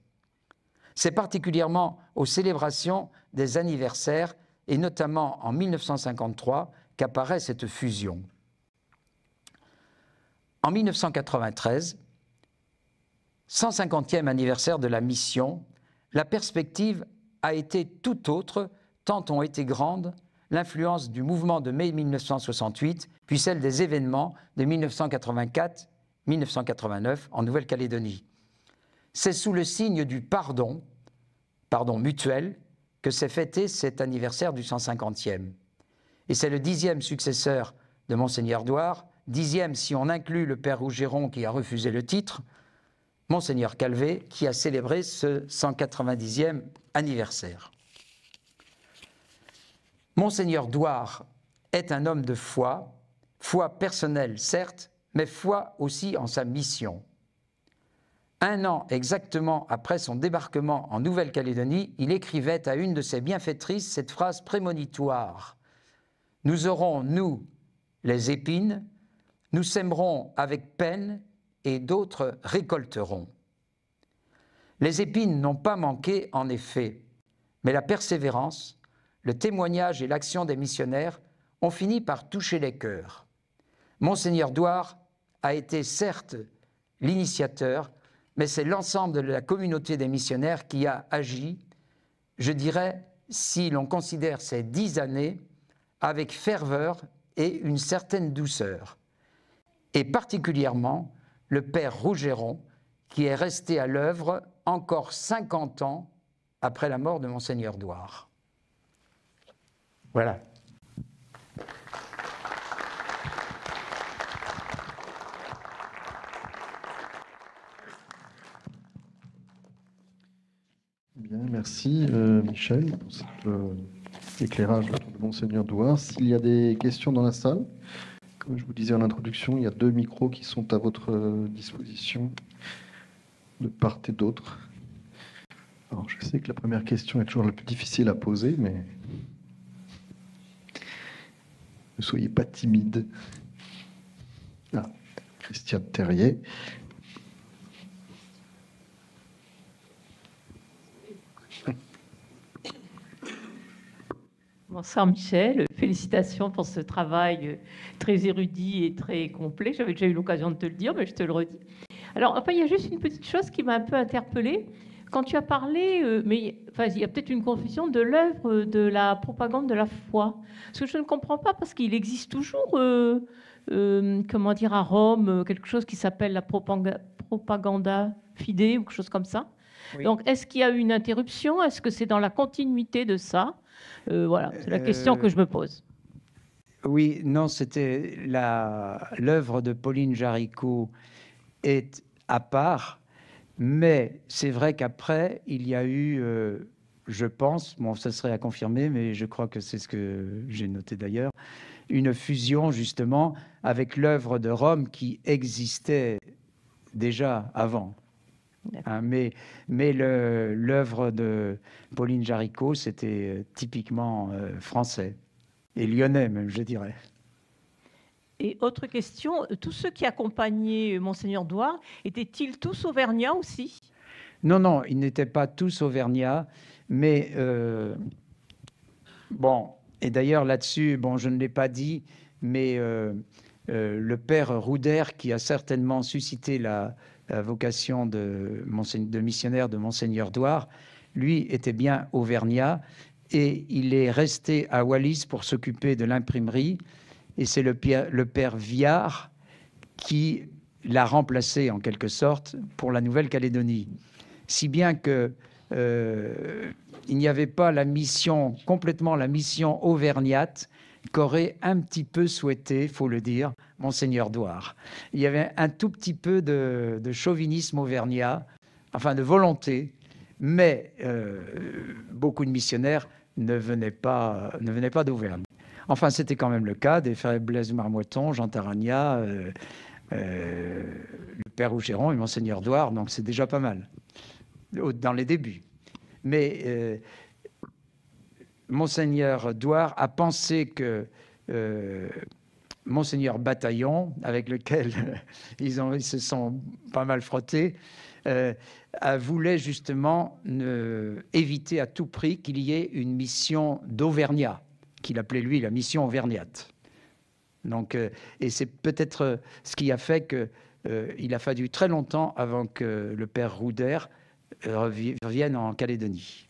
C'est particulièrement aux célébrations des anniversaires et notamment en 1953 qu'apparaît cette fusion. En 1993, 150e anniversaire de la mission, la perspective a été tout autre, tant ont été grandes l'influence du mouvement de mai 1968, puis celle des événements de 1984-1989 en Nouvelle-Calédonie. C'est sous le signe du pardon mutuel, que s'est fêté cet anniversaire du 150e. Et c'est le 10e successeur de Monseigneur Douart, 10e si on inclut le père Rougeron qui a refusé le titre, Monseigneur Calvé, qui a célébré ce 190e anniversaire. Monseigneur Douart est un homme de foi, foi personnelle certes, mais foi aussi en sa mission. 1 an exactement après son débarquement en Nouvelle-Calédonie, il écrivait à une de ses bienfaitrices cette phrase prémonitoire. « Nous aurons, nous, les épines, nous sèmerons avec peine et d'autres récolteront. » Les épines n'ont pas manqué en effet, mais la persévérance, le témoignage et l'action des missionnaires ont fini par toucher les cœurs. Monseigneur Douart a été certes l'initiateur, mais c'est l'ensemble de la communauté des missionnaires qui a agi, je dirais, si l'on considère ces 10 années, avec ferveur et une certaine douceur. Et particulièrement le père Rougeron, qui est resté à l'œuvre encore 50 ans après la mort de Monseigneur Douart. Voilà. Bien, merci Michel pour cet éclairage autour de Monseigneur Douart. S'il y a des questions dans la salle, comme je vous disais en introduction, il y a 2 micros qui sont à votre disposition de part et d'autre. Alors, je sais que la première question est toujours la plus difficile à poser, mais ne soyez pas timide. Ah, Christiane Terrier. Bonsoir Michel, félicitations pour ce travail très érudit et très complet. J'avais déjà eu l'occasion de te le dire, mais je te le redis. Alors, enfin, il y a juste une petite chose qui m'a un peu interpellée. Quand tu as parlé, mais enfin, il y a peut-être une confusion de l'œuvre de la propagande de la foi. Ce que je ne comprends pas, parce qu'il existe toujours, comment dire, à Rome, quelque chose qui s'appelle la propaganda fide ou quelque chose comme ça. Oui. Donc, est-ce qu'il y a eu une interruption? Est-ce que c'est dans la continuité de ça? Voilà, c'est la question que je me pose. Oui, non, c'était l'œuvre de Pauline Jaricot est à part, mais c'est vrai qu'après, il y a eu, je pense, bon, ça serait à confirmer, mais je crois que c'est ce que j'ai noté d'ailleurs, une fusion justement avec l'œuvre de Rome qui existait déjà avant. Hein, mais l'œuvre de Pauline Jaricot, c'était typiquement français, et lyonnais même, je dirais. Et autre question, tous ceux qui accompagnaient Monseigneur Douard, étaient-ils tous auvergnats aussi? Non, non, ils n'étaient pas tous auvergnats, mais bon, et d'ailleurs là-dessus, bon, je ne l'ai pas dit, mais le père Rouder, qui a certainement suscité la vocation de missionnaire de Monseigneur Douard, lui était bien auvergnat, et il est resté à Wallis pour s'occuper de l'imprimerie, et c'est le père Viard qui l'a remplacé en quelque sorte pour la Nouvelle-Calédonie. Si bien que il n'y avait pas complètement la mission auvergnate qu'aurait un petit peu souhaité, il faut le dire, Monseigneur Douard. Il y avait un tout petit peu de chauvinisme auvergnat, enfin de volonté, mais beaucoup de missionnaires ne venaient pas d'Auvergne. Enfin, c'était quand même le cas des frères Blaise Marmotton, Jean Taragna, le père Rougeron et Monseigneur Douard, donc c'est déjà pas mal dans les débuts. Mais Monseigneur Douard a pensé que Monseigneur Bataillon, avec lequel ils se sont pas mal frottés, voulait justement éviter à tout prix qu'il y ait une mission d'Auvergnat, qu'il appelait lui la mission auvergnate. Donc, et c'est peut-être ce qui a fait qu'il a fallu très longtemps avant que le père Rouder revienne en Calédonie.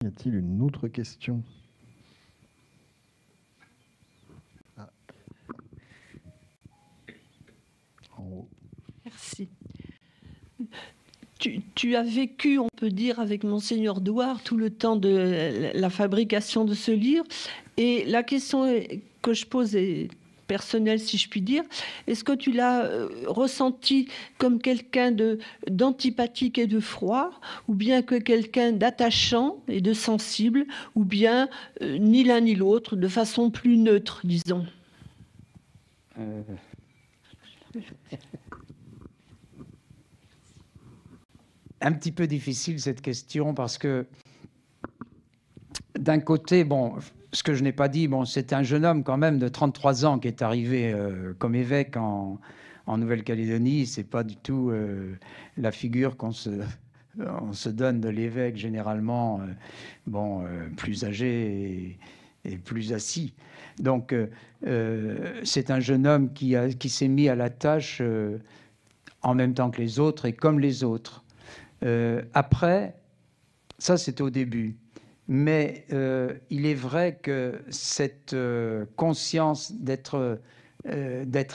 Y a-t-il une autre question? En haut. Merci. Tu as vécu, on peut dire, avec Monseigneur Douard tout le temps de la fabrication de ce livre. Et la question que je pose est personnelle, si je puis dire. Est-ce que tu l'as ressenti comme quelqu'un d'antipathique et de froid, ou bien que quelqu'un d'attachant et de sensible, ou bien ni l'un ni l'autre, de façon plus neutre, disons? Un petit peu difficile cette question parce que d'un côté, bon, ce que je n'ai pas dit, bon, c'est un jeune homme quand même de 33 ans qui est arrivé comme évêque en Nouvelle-Calédonie. C'est pas du tout la figure qu'on se donne de l'évêque généralement, plus âgé et plus assis. Donc c'est un jeune homme qui s'est mis à la tâche en même temps que les autres et comme les autres. Après, ça c'est au début, mais il est vrai que cette conscience d'être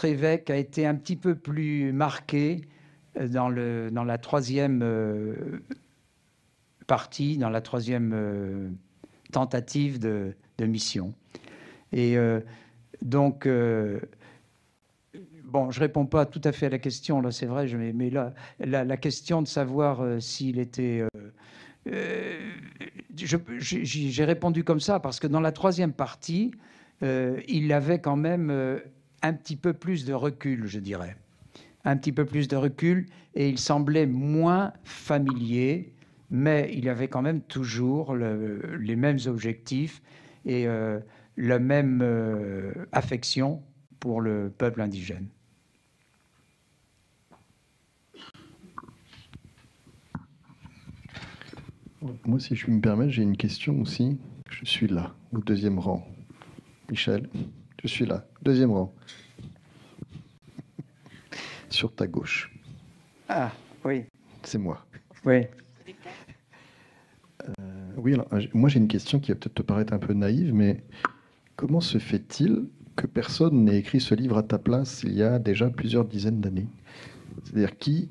évêque a été un petit peu plus marquée dans la troisième partie, dans la troisième tentative de mission. Et donc... Bon, je ne réponds pas tout à fait à la question, là, c'est vrai, mais là, la question de savoir s'il était... j'ai répondu comme ça, parce que dans la troisième partie, il avait quand même un petit peu plus de recul, je dirais. Un petit peu plus de recul, et il semblait moins familier, mais il avait quand même toujours les mêmes objectifs et la même affection pour le peuple indigène. Moi, si je puis me permettre, j'ai une question aussi. Je suis là, au deuxième rang. Michel, je suis là, deuxième rang. sur ta gauche. Ah, oui. C'est moi. Oui. Oui, alors, moi j'ai une question qui va peut-être te paraître un peu naïve, mais comment se fait-il que personne n'ait écrit ce livre à ta place il y a déjà plusieurs dizaines d'années? C'est-à-dire qui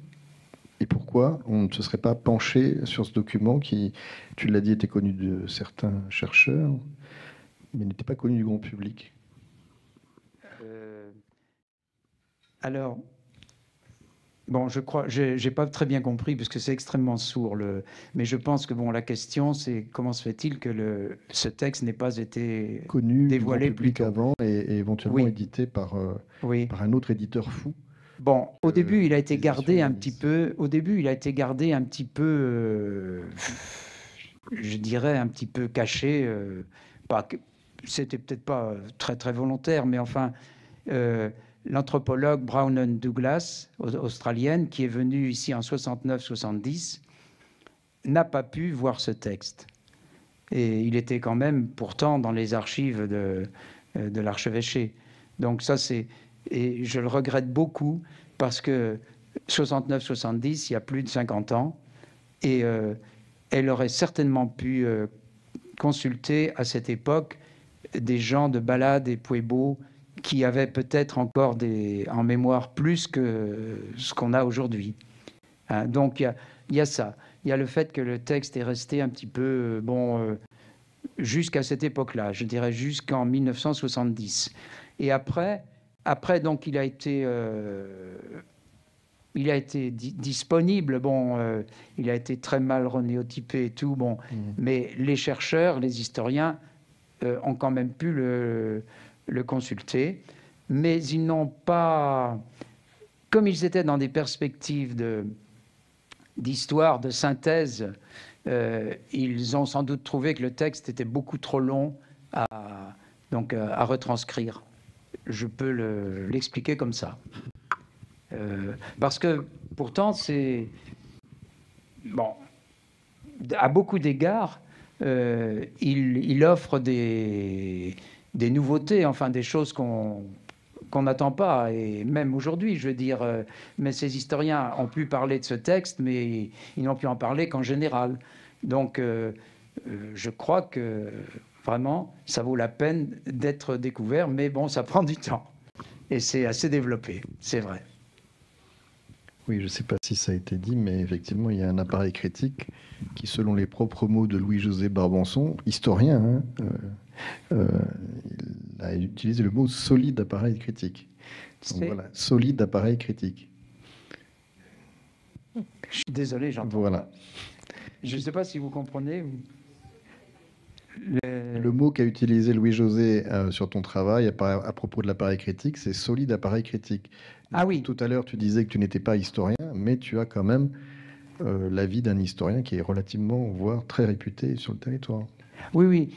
et pourquoi on ne se serait pas penché sur ce document qui, tu l'as dit, était connu de certains chercheurs, mais n'était pas connu du grand public? Alors, bon, je crois, j'ai pas très bien compris parce que c'est extrêmement sourd. Mais je pense que bon, la question, c'est comment se fait-il que ce texte n'ait pas été Connu dévoilé du grand public plus tôt avant et éventuellement édité par un autre éditeur fou. Bon, au début, il a été les gardé éditions un Yanis. petit peu. Au début, il a été gardé un petit peu, je dirais, un petit peu caché. C'était peut-être pas très très volontaire, mais enfin, l'anthropologue Brownon Douglas, australienne, qui est venue ici en 69-70, n'a pas pu voir ce texte. Et il était quand même pourtant dans les archives de l'archevêché. Donc ça, et je le regrette beaucoup parce que 69-70, il y a plus de 50 ans, et elle aurait certainement pu consulter à cette époque des gens de Balade et Pueblo qui avaient peut-être encore en mémoire plus que ce qu'on a aujourd'hui. Hein, donc il y a ça. Il y a le fait que le texte est resté un petit peu, jusqu'à cette époque-là, je dirais jusqu'en 1970. Et après donc, il a été disponible. Bon, il a été très mal renéotypé et tout. Bon, mais les chercheurs, les historiens ont quand même pu le consulter, mais ils n'ont pas, comme ils étaient dans des perspectives d'histoire, de synthèse, ils ont sans doute trouvé que le texte était beaucoup trop long à retranscrire. Je peux l'expliquer comme ça. Parce que pourtant, c'est... Bon, à beaucoup d'égards, il offre des nouveautés, enfin des choses qu'on n'attend pas, et même aujourd'hui, je veux dire, mais ces historiens ont pu parler de ce texte, mais ils n'ont pu en parler qu'en général. Donc, je crois que vraiment, ça vaut la peine d'être découvert, mais bon, ça prend du temps. Et c'est assez développé, c'est vrai. Oui, je ne sais pas si ça a été dit, mais effectivement, il y a un appareil critique qui, selon les propres mots de Louis-José Barbançon, historien, il a utilisé le mot solide appareil critique. Donc voilà, solide appareil critique. Je suis désolé, j'entends. Voilà. Je ne sais pas si vous comprenez. Le mot qu'a utilisé Louis-José sur ton travail à propos de l'appareil critique, c'est solide appareil critique. Ah oui. Tout à l'heure, tu disais que tu n'étais pas historien, mais tu as quand même l'avis d'un historien qui est relativement, voire très réputé sur le territoire. Oui,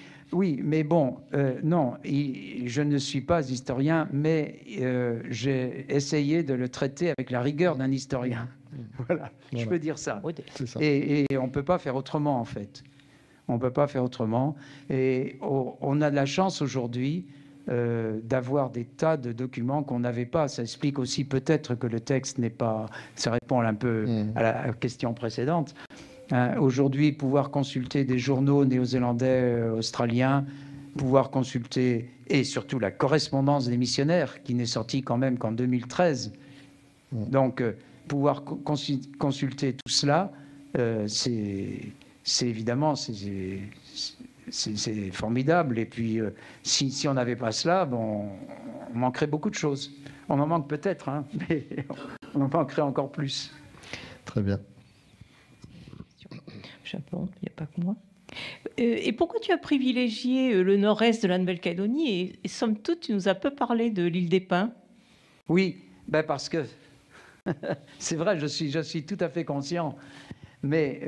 mais bon, non, je ne suis pas historien, mais j'ai essayé de le traiter avec la rigueur d'un historien. Voilà, je peux dire ça. C'est ça. Et on ne peut pas faire autrement, en fait. On ne peut pas faire autrement. Et on a de la chance aujourd'hui d'avoir des tas de documents qu'on n'avait pas. Ça explique aussi peut-être que le texte n'est pas... Ça répond un peu à la question précédente. Aujourd'hui, pouvoir consulter des journaux néo-zélandais, australiens, pouvoir consulter, et surtout la correspondance des missionnaires, qui n'est sortie quand même qu'en 2013. Donc, pouvoir consulter tout cela, c'est évidemment, c'est formidable. Et puis, si on n'avait pas cela, bon, on manquerait beaucoup de choses. On en manque peut-être, hein, mais on en manquerait encore plus. Très bien. Japon, il n'y a pas que moi. Et pourquoi tu as privilégié le nord-est de la Nouvelle-Calédonie et somme toute, tu nous as peu parlé de l'île des Pins? Oui, parce que c'est vrai, je suis tout à fait conscient, mais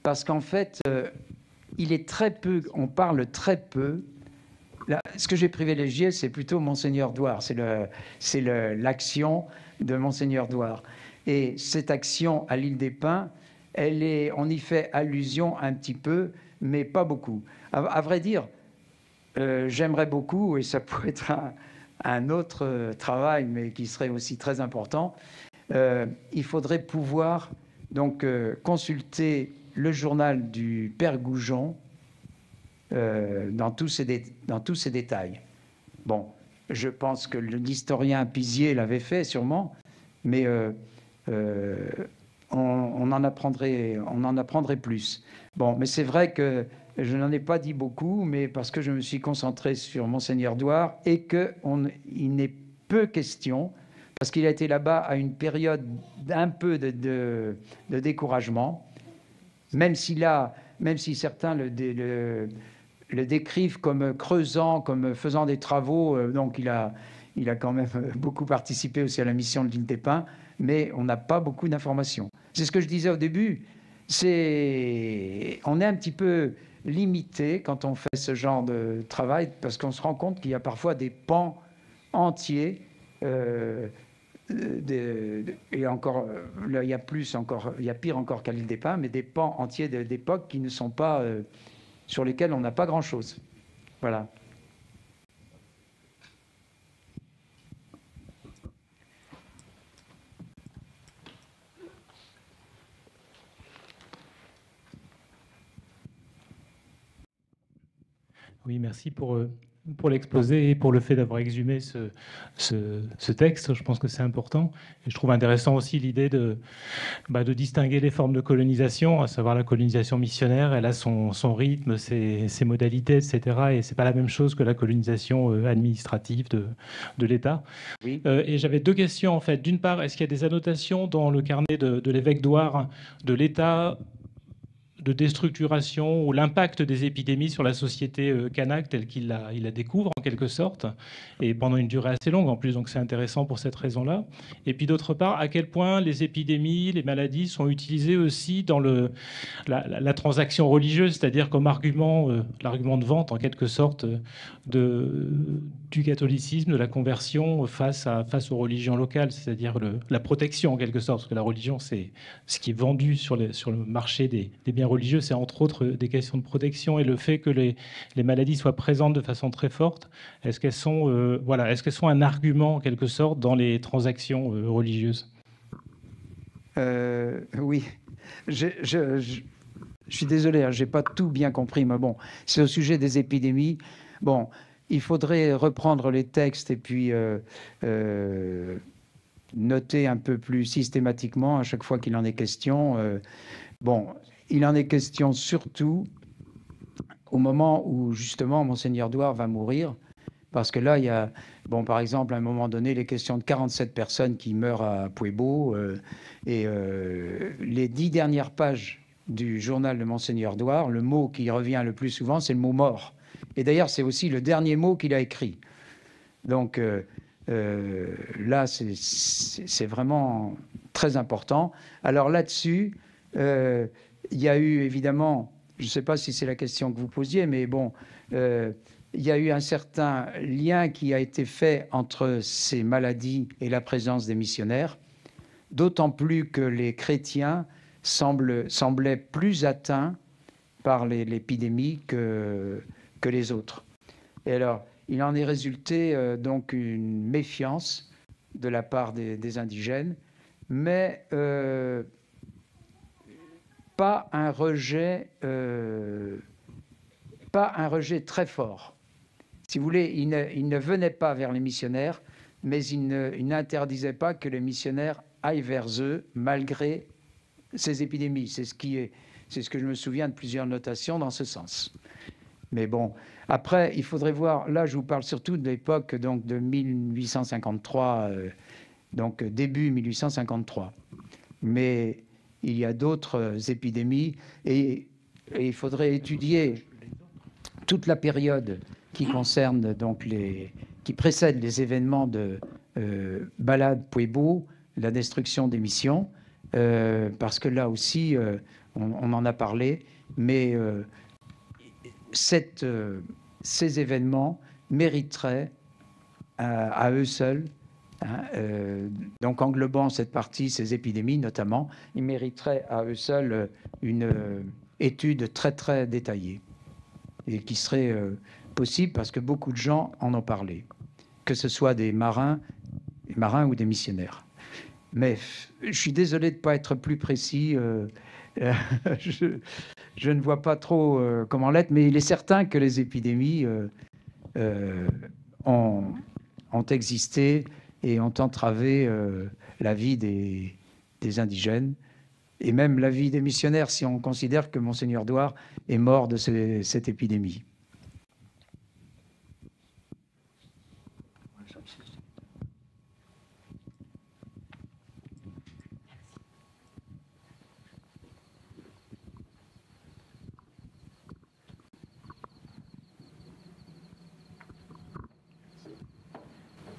parce qu'en fait, il est très peu, on parle très peu. Là, ce que j'ai privilégié, c'est plutôt Monseigneur Douar, c'est l'action de Monseigneur Douar. Et cette action à l'île des Pins, on y fait allusion un petit peu, mais pas beaucoup. À vrai dire, j'aimerais beaucoup, et ça pourrait être un autre travail, mais qui serait aussi très important, il faudrait pouvoir donc consulter le journal du Père Goujon dans tous ses détails. Bon, je pense que l'historien Pizier l'avait fait sûrement, mais on en apprendrait plus. Bon, mais c'est vrai que je n'en ai pas dit beaucoup, mais parce que je me suis concentré sur Monseigneur Douar et qu'il n'est peu question, parce qu'il a été là-bas à une période d'un peu de découragement, même si certains le décrivent comme creusant, comme faisant des travaux, donc il a quand même beaucoup participé aussi à la mission de l'île des Pins, mais on n'a pas beaucoup d'informations. C'est ce que je disais au début, on est un petit peu limité quand on fait ce genre de travail, parce qu'on se rend compte qu'il y a parfois des pans entiers, et encore, là, il y a pire encore qu'à l'île des Pins, mais des pans entiers d'époque qui ne sont pas, sur lesquels on n'a pas grand-chose. Voilà. Oui, merci pour l'exposé et pour le fait d'avoir exhumé ce texte. Je pense que c'est important. Et je trouve intéressant aussi l'idée de distinguer les formes de colonisation, à savoir la colonisation missionnaire. Elle a son rythme, ses modalités, etc. Et ce n'est pas la même chose que la colonisation administrative de l'État. Oui. Et j'avais deux questions, en fait. D'une part, est-ce qu'il y a des annotations dans le carnet de l'évêque Douar de l'État de déstructuration ou l'impact des épidémies sur la société kanak telle qu'il la découvre en quelque sorte, et pendant une durée assez longue en plus, donc c'est intéressant pour cette raison-là. Et puis d'autre part, à quel point les épidémies, les maladies sont utilisées aussi dans la transaction religieuse, c'est-à-dire comme argument, l'argument de vente en quelque sorte du catholicisme, de la conversion face aux religions locales, c'est-à-dire la protection en quelque sorte, parce que la religion c'est ce qui est vendu sur le marché des biens religieux, c'est entre autres des questions de protection, et le fait que les maladies soient présentes de façon très forte, est-ce qu'elles sont un argument en quelque sorte dans les transactions religieuses? Oui, je suis désolé, hein, j'ai pas tout bien compris, mais bon, c'est au sujet des épidémies. Bon, il faudrait reprendre les textes et puis noter un peu plus systématiquement à chaque fois qu'il en est question. Bon, il en est question surtout au moment où justement Monseigneur Douar va mourir, parce que là, il y a, bon, par exemple, à un moment donné, les questions de 47 personnes qui meurent à Pueblo, et les 10 dernières pages du journal de Monseigneur Douar, le mot qui revient le plus souvent, c'est le mot mort. Et d'ailleurs, c'est aussi le dernier mot qu'il a écrit. Donc là, c'est vraiment très important. Alors là-dessus, il y a eu évidemment, je ne sais pas si c'est la question que vous posiez, mais bon, il y a eu un certain lien qui a été fait entre ces maladies et la présence des missionnaires, d'autant plus que les chrétiens semblaient plus atteints par l'épidémie que les autres. Et alors, il en est résulté donc une méfiance de la part des indigènes, mais pas un rejet très fort. Si vous voulez, il ne venait pas vers les missionnaires, mais il n'interdisait pas que les missionnaires aillent vers eux malgré ces épidémies. C'est ce que je me souviens de plusieurs notations dans ce sens. Mais bon, après, il faudrait voir, là je vous parle surtout de l'époque donc de 1853, donc début 1853. Mais il y a d'autres épidémies et il faudrait étudier toute la période qui concerne donc qui précède les événements de Balad Pueblo, la destruction des missions, parce que là aussi on en a parlé, mais ces événements mériteraient à eux seuls, donc englobant cette partie, ces épidémies notamment, ils mériteraient à eux seuls une étude très très détaillée et qui serait possible parce que beaucoup de gens en ont parlé, que ce soit des marins ou des missionnaires. Mais je suis désolé de ne pas être plus précis. Je ne vois pas trop comment l'être, mais il est certain que les épidémies ont existé et ont entravé la vie des indigènes et même la vie des missionnaires, si on considère que Monseigneur Douar est mort de cette épidémie.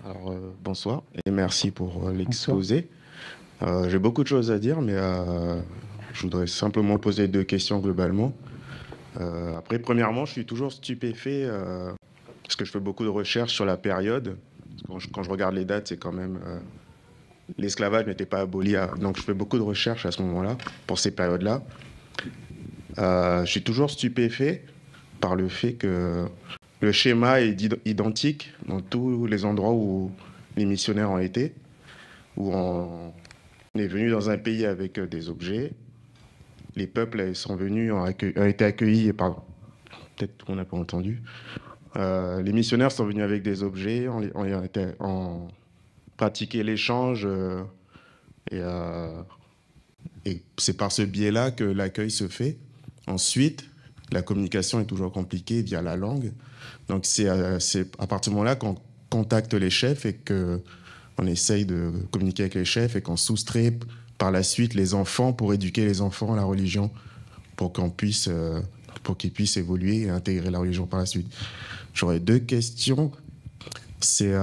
Alors, bonsoir et merci pour l'exposé. J'ai beaucoup de choses à dire, mais je voudrais simplement poser 2 questions globalement. Après, premièrement, je suis toujours stupéfait parce que je fais beaucoup de recherches sur la période. Quand je regarde les dates, c'est quand même... l'esclavage n'était pas aboli, donc je fais beaucoup de recherches à ce moment-là, pour ces périodes-là. Je suis toujours stupéfait par le fait que le schéma est identique dans tous les endroits où les missionnaires ont été, où on est venu dans un pays avec des objets. Les peuples sont venus, ont été accueillis, pardon, peut-être qu'on n'a pas entendu. Les missionnaires sont venus avec des objets, ont pratiqué l'échange, et c'est par ce biais-là que l'accueil se fait. Ensuite, la communication est toujours compliquée via la langue. Donc c'est à partir du moment-là qu'on contacte les chefs et qu'on essaye de communiquer avec les chefs et qu'on soustrait par la suite les enfants pour éduquer les enfants à la religion, pour qu'ils puissent évoluer et intégrer la religion par la suite. J'aurais 2 questions. C'est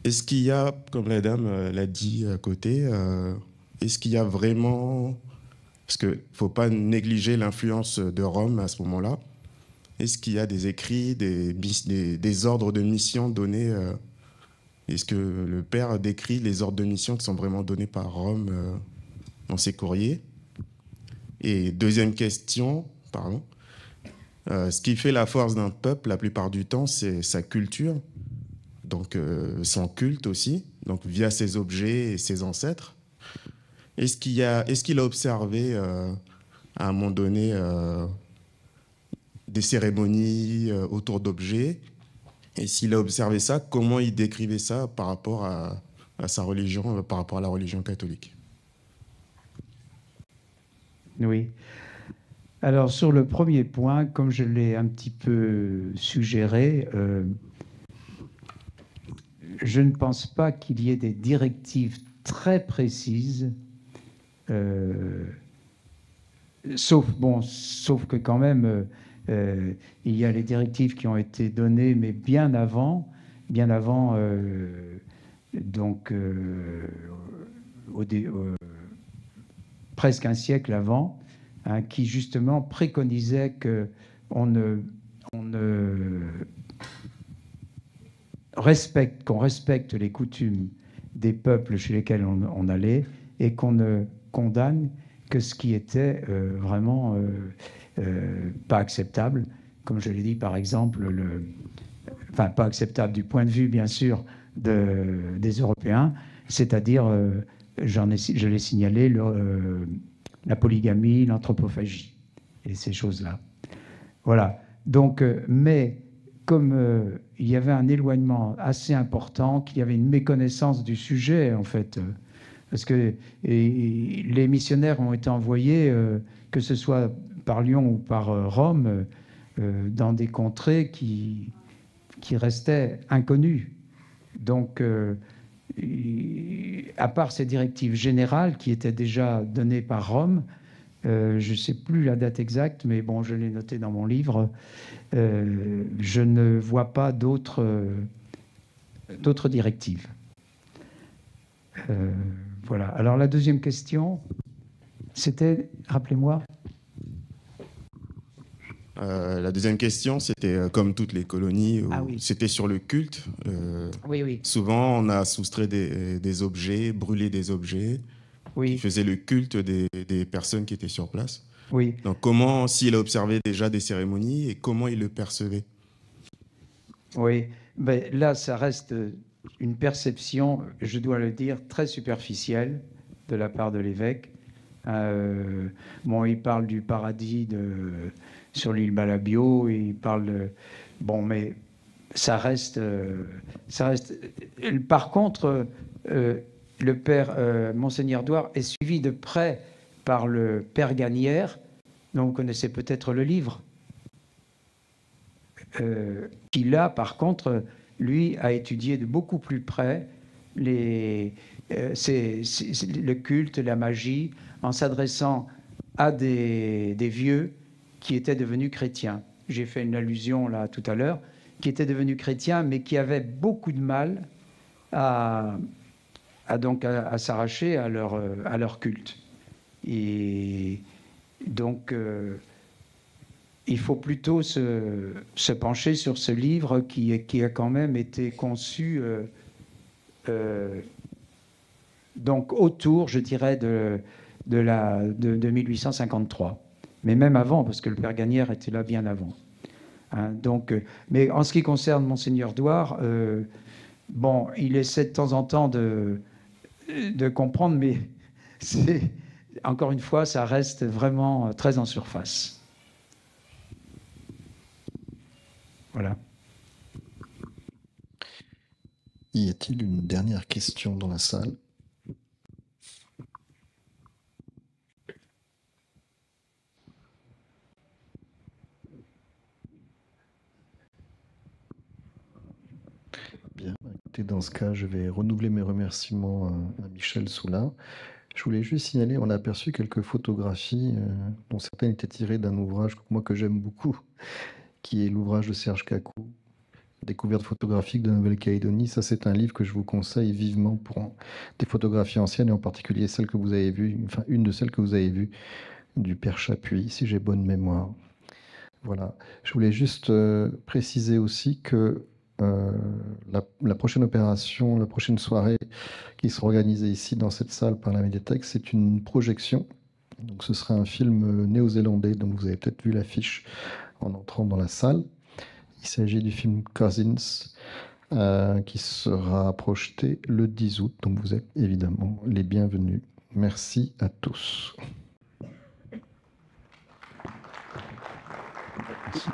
est-ce qu'il y a, comme la dame l'a dit à côté, est-ce qu'il y a vraiment... Parce qu'il ne faut pas négliger l'influence de Rome à ce moment-là. Est-ce qu'il y a des écrits, des ordres de mission donnés Est-ce que le père décrit les ordres de mission qui sont vraiment donnés par Rome dans ses courriers? Et deuxième question, pardon. Ce qui fait la force d'un peuple, la plupart du temps, c'est sa culture, donc son culte aussi, donc via ses objets et ses ancêtres. Est-ce qu'il a observé à un moment donné des cérémonies autour d'objets? Et s'il a observé ça, comment il décrivait ça par rapport à sa religion, par rapport à la religion catholique? Oui. Alors, sur le premier point, comme je l'ai un petit peu suggéré, je ne pense pas qu'il y ait des directives très précises, sauf que quand même, il y a les directives qui ont été données, mais bien avant, donc presque un siècle avant, hein, qui justement préconisait qu'on respecte les coutumes des peuples chez lesquels on allait et qu'on ne condamne que ce qui était vraiment pas acceptable, comme je l'ai dit par exemple, enfin pas acceptable du point de vue bien sûr des Européens, c'est-à-dire, je l'ai signalé, la polygamie, l'anthropophagie et ces choses-là. Voilà. Donc, mais comme il y avait un éloignement assez important, qu'il y avait une méconnaissance du sujet, en fait, parce que les missionnaires ont été envoyés, que ce soit par Lyon ou par Rome, dans des contrées qui restaient inconnues. Donc, à part ces directives générales qui étaient déjà données par Rome, je ne sais plus la date exacte, mais bon, je l'ai noté dans mon livre, je ne vois pas d'autres directives. Voilà. Alors la deuxième question, c'était, rappelez-moi. La deuxième question, c'était comme toutes les colonies, oui. C'était sur le culte. Oui. Souvent, on a soustrait des objets, brûlé des objets, qui faisaient le culte des personnes qui étaient sur place. Oui. Donc, s'il a observé déjà des cérémonies et comment il le percevait? Oui, ben, là, ça reste une perception, je dois le dire, très superficielle de la part de l'évêque. Bon, il parle du paradis sur l'île Balabio, il parle de... Bon, mais ça reste... Par contre, le père Monseigneur Douard est suivi de près par le père Gagnère, dont vous connaissez peut-être le livre, qui là, par contre, lui, a étudié de beaucoup plus près le culte, la magie, en s'adressant à des vieux qui étaient devenus chrétiens. J'ai fait une allusion là tout à l'heure, qui étaient devenus chrétiens, mais qui avaient beaucoup de mal à s'arracher à leur culte. Et donc, il faut plutôt se pencher sur ce livre qui a quand même été conçu donc autour, je dirais, de 1853. Mais même avant, parce que le père Gagnère était là bien avant. Hein, donc, mais en ce qui concerne Monseigneur Douard, bon, il essaie de temps en temps de comprendre, mais encore une fois, ça reste vraiment très en surface. Voilà. Y a-t-il une dernière question dans la salle ? Bien, écoutez, dans ce cas, je vais renouveler mes remerciements à Michel Soulin. Je voulais juste signaler, on a aperçu quelques photographies, dont certaines étaient tirées d'un ouvrage que j'aime beaucoup, qui est l'ouvrage de Serge Cacou, Découverte photographique de Nouvelle-Calédonie. Ça, c'est un livre que je vous conseille vivement pour des photographies anciennes, et en particulier celle que vous avez vue, enfin une de celles que vous avez vues, du père Chapuis, si j'ai bonne mémoire. Voilà. Je voulais juste préciser aussi que la prochaine opération, la prochaine soirée qui sera organisée ici dans cette salle par la médiathèque, c'est une projection. Donc ce sera un film néo-zélandais, donc vous avez peut-être vu l'affiche en entrant dans la salle. Il s'agit du film Cousins, qui sera projeté le 10 août. Donc vous êtes évidemment les bienvenus. Merci à tous. Merci.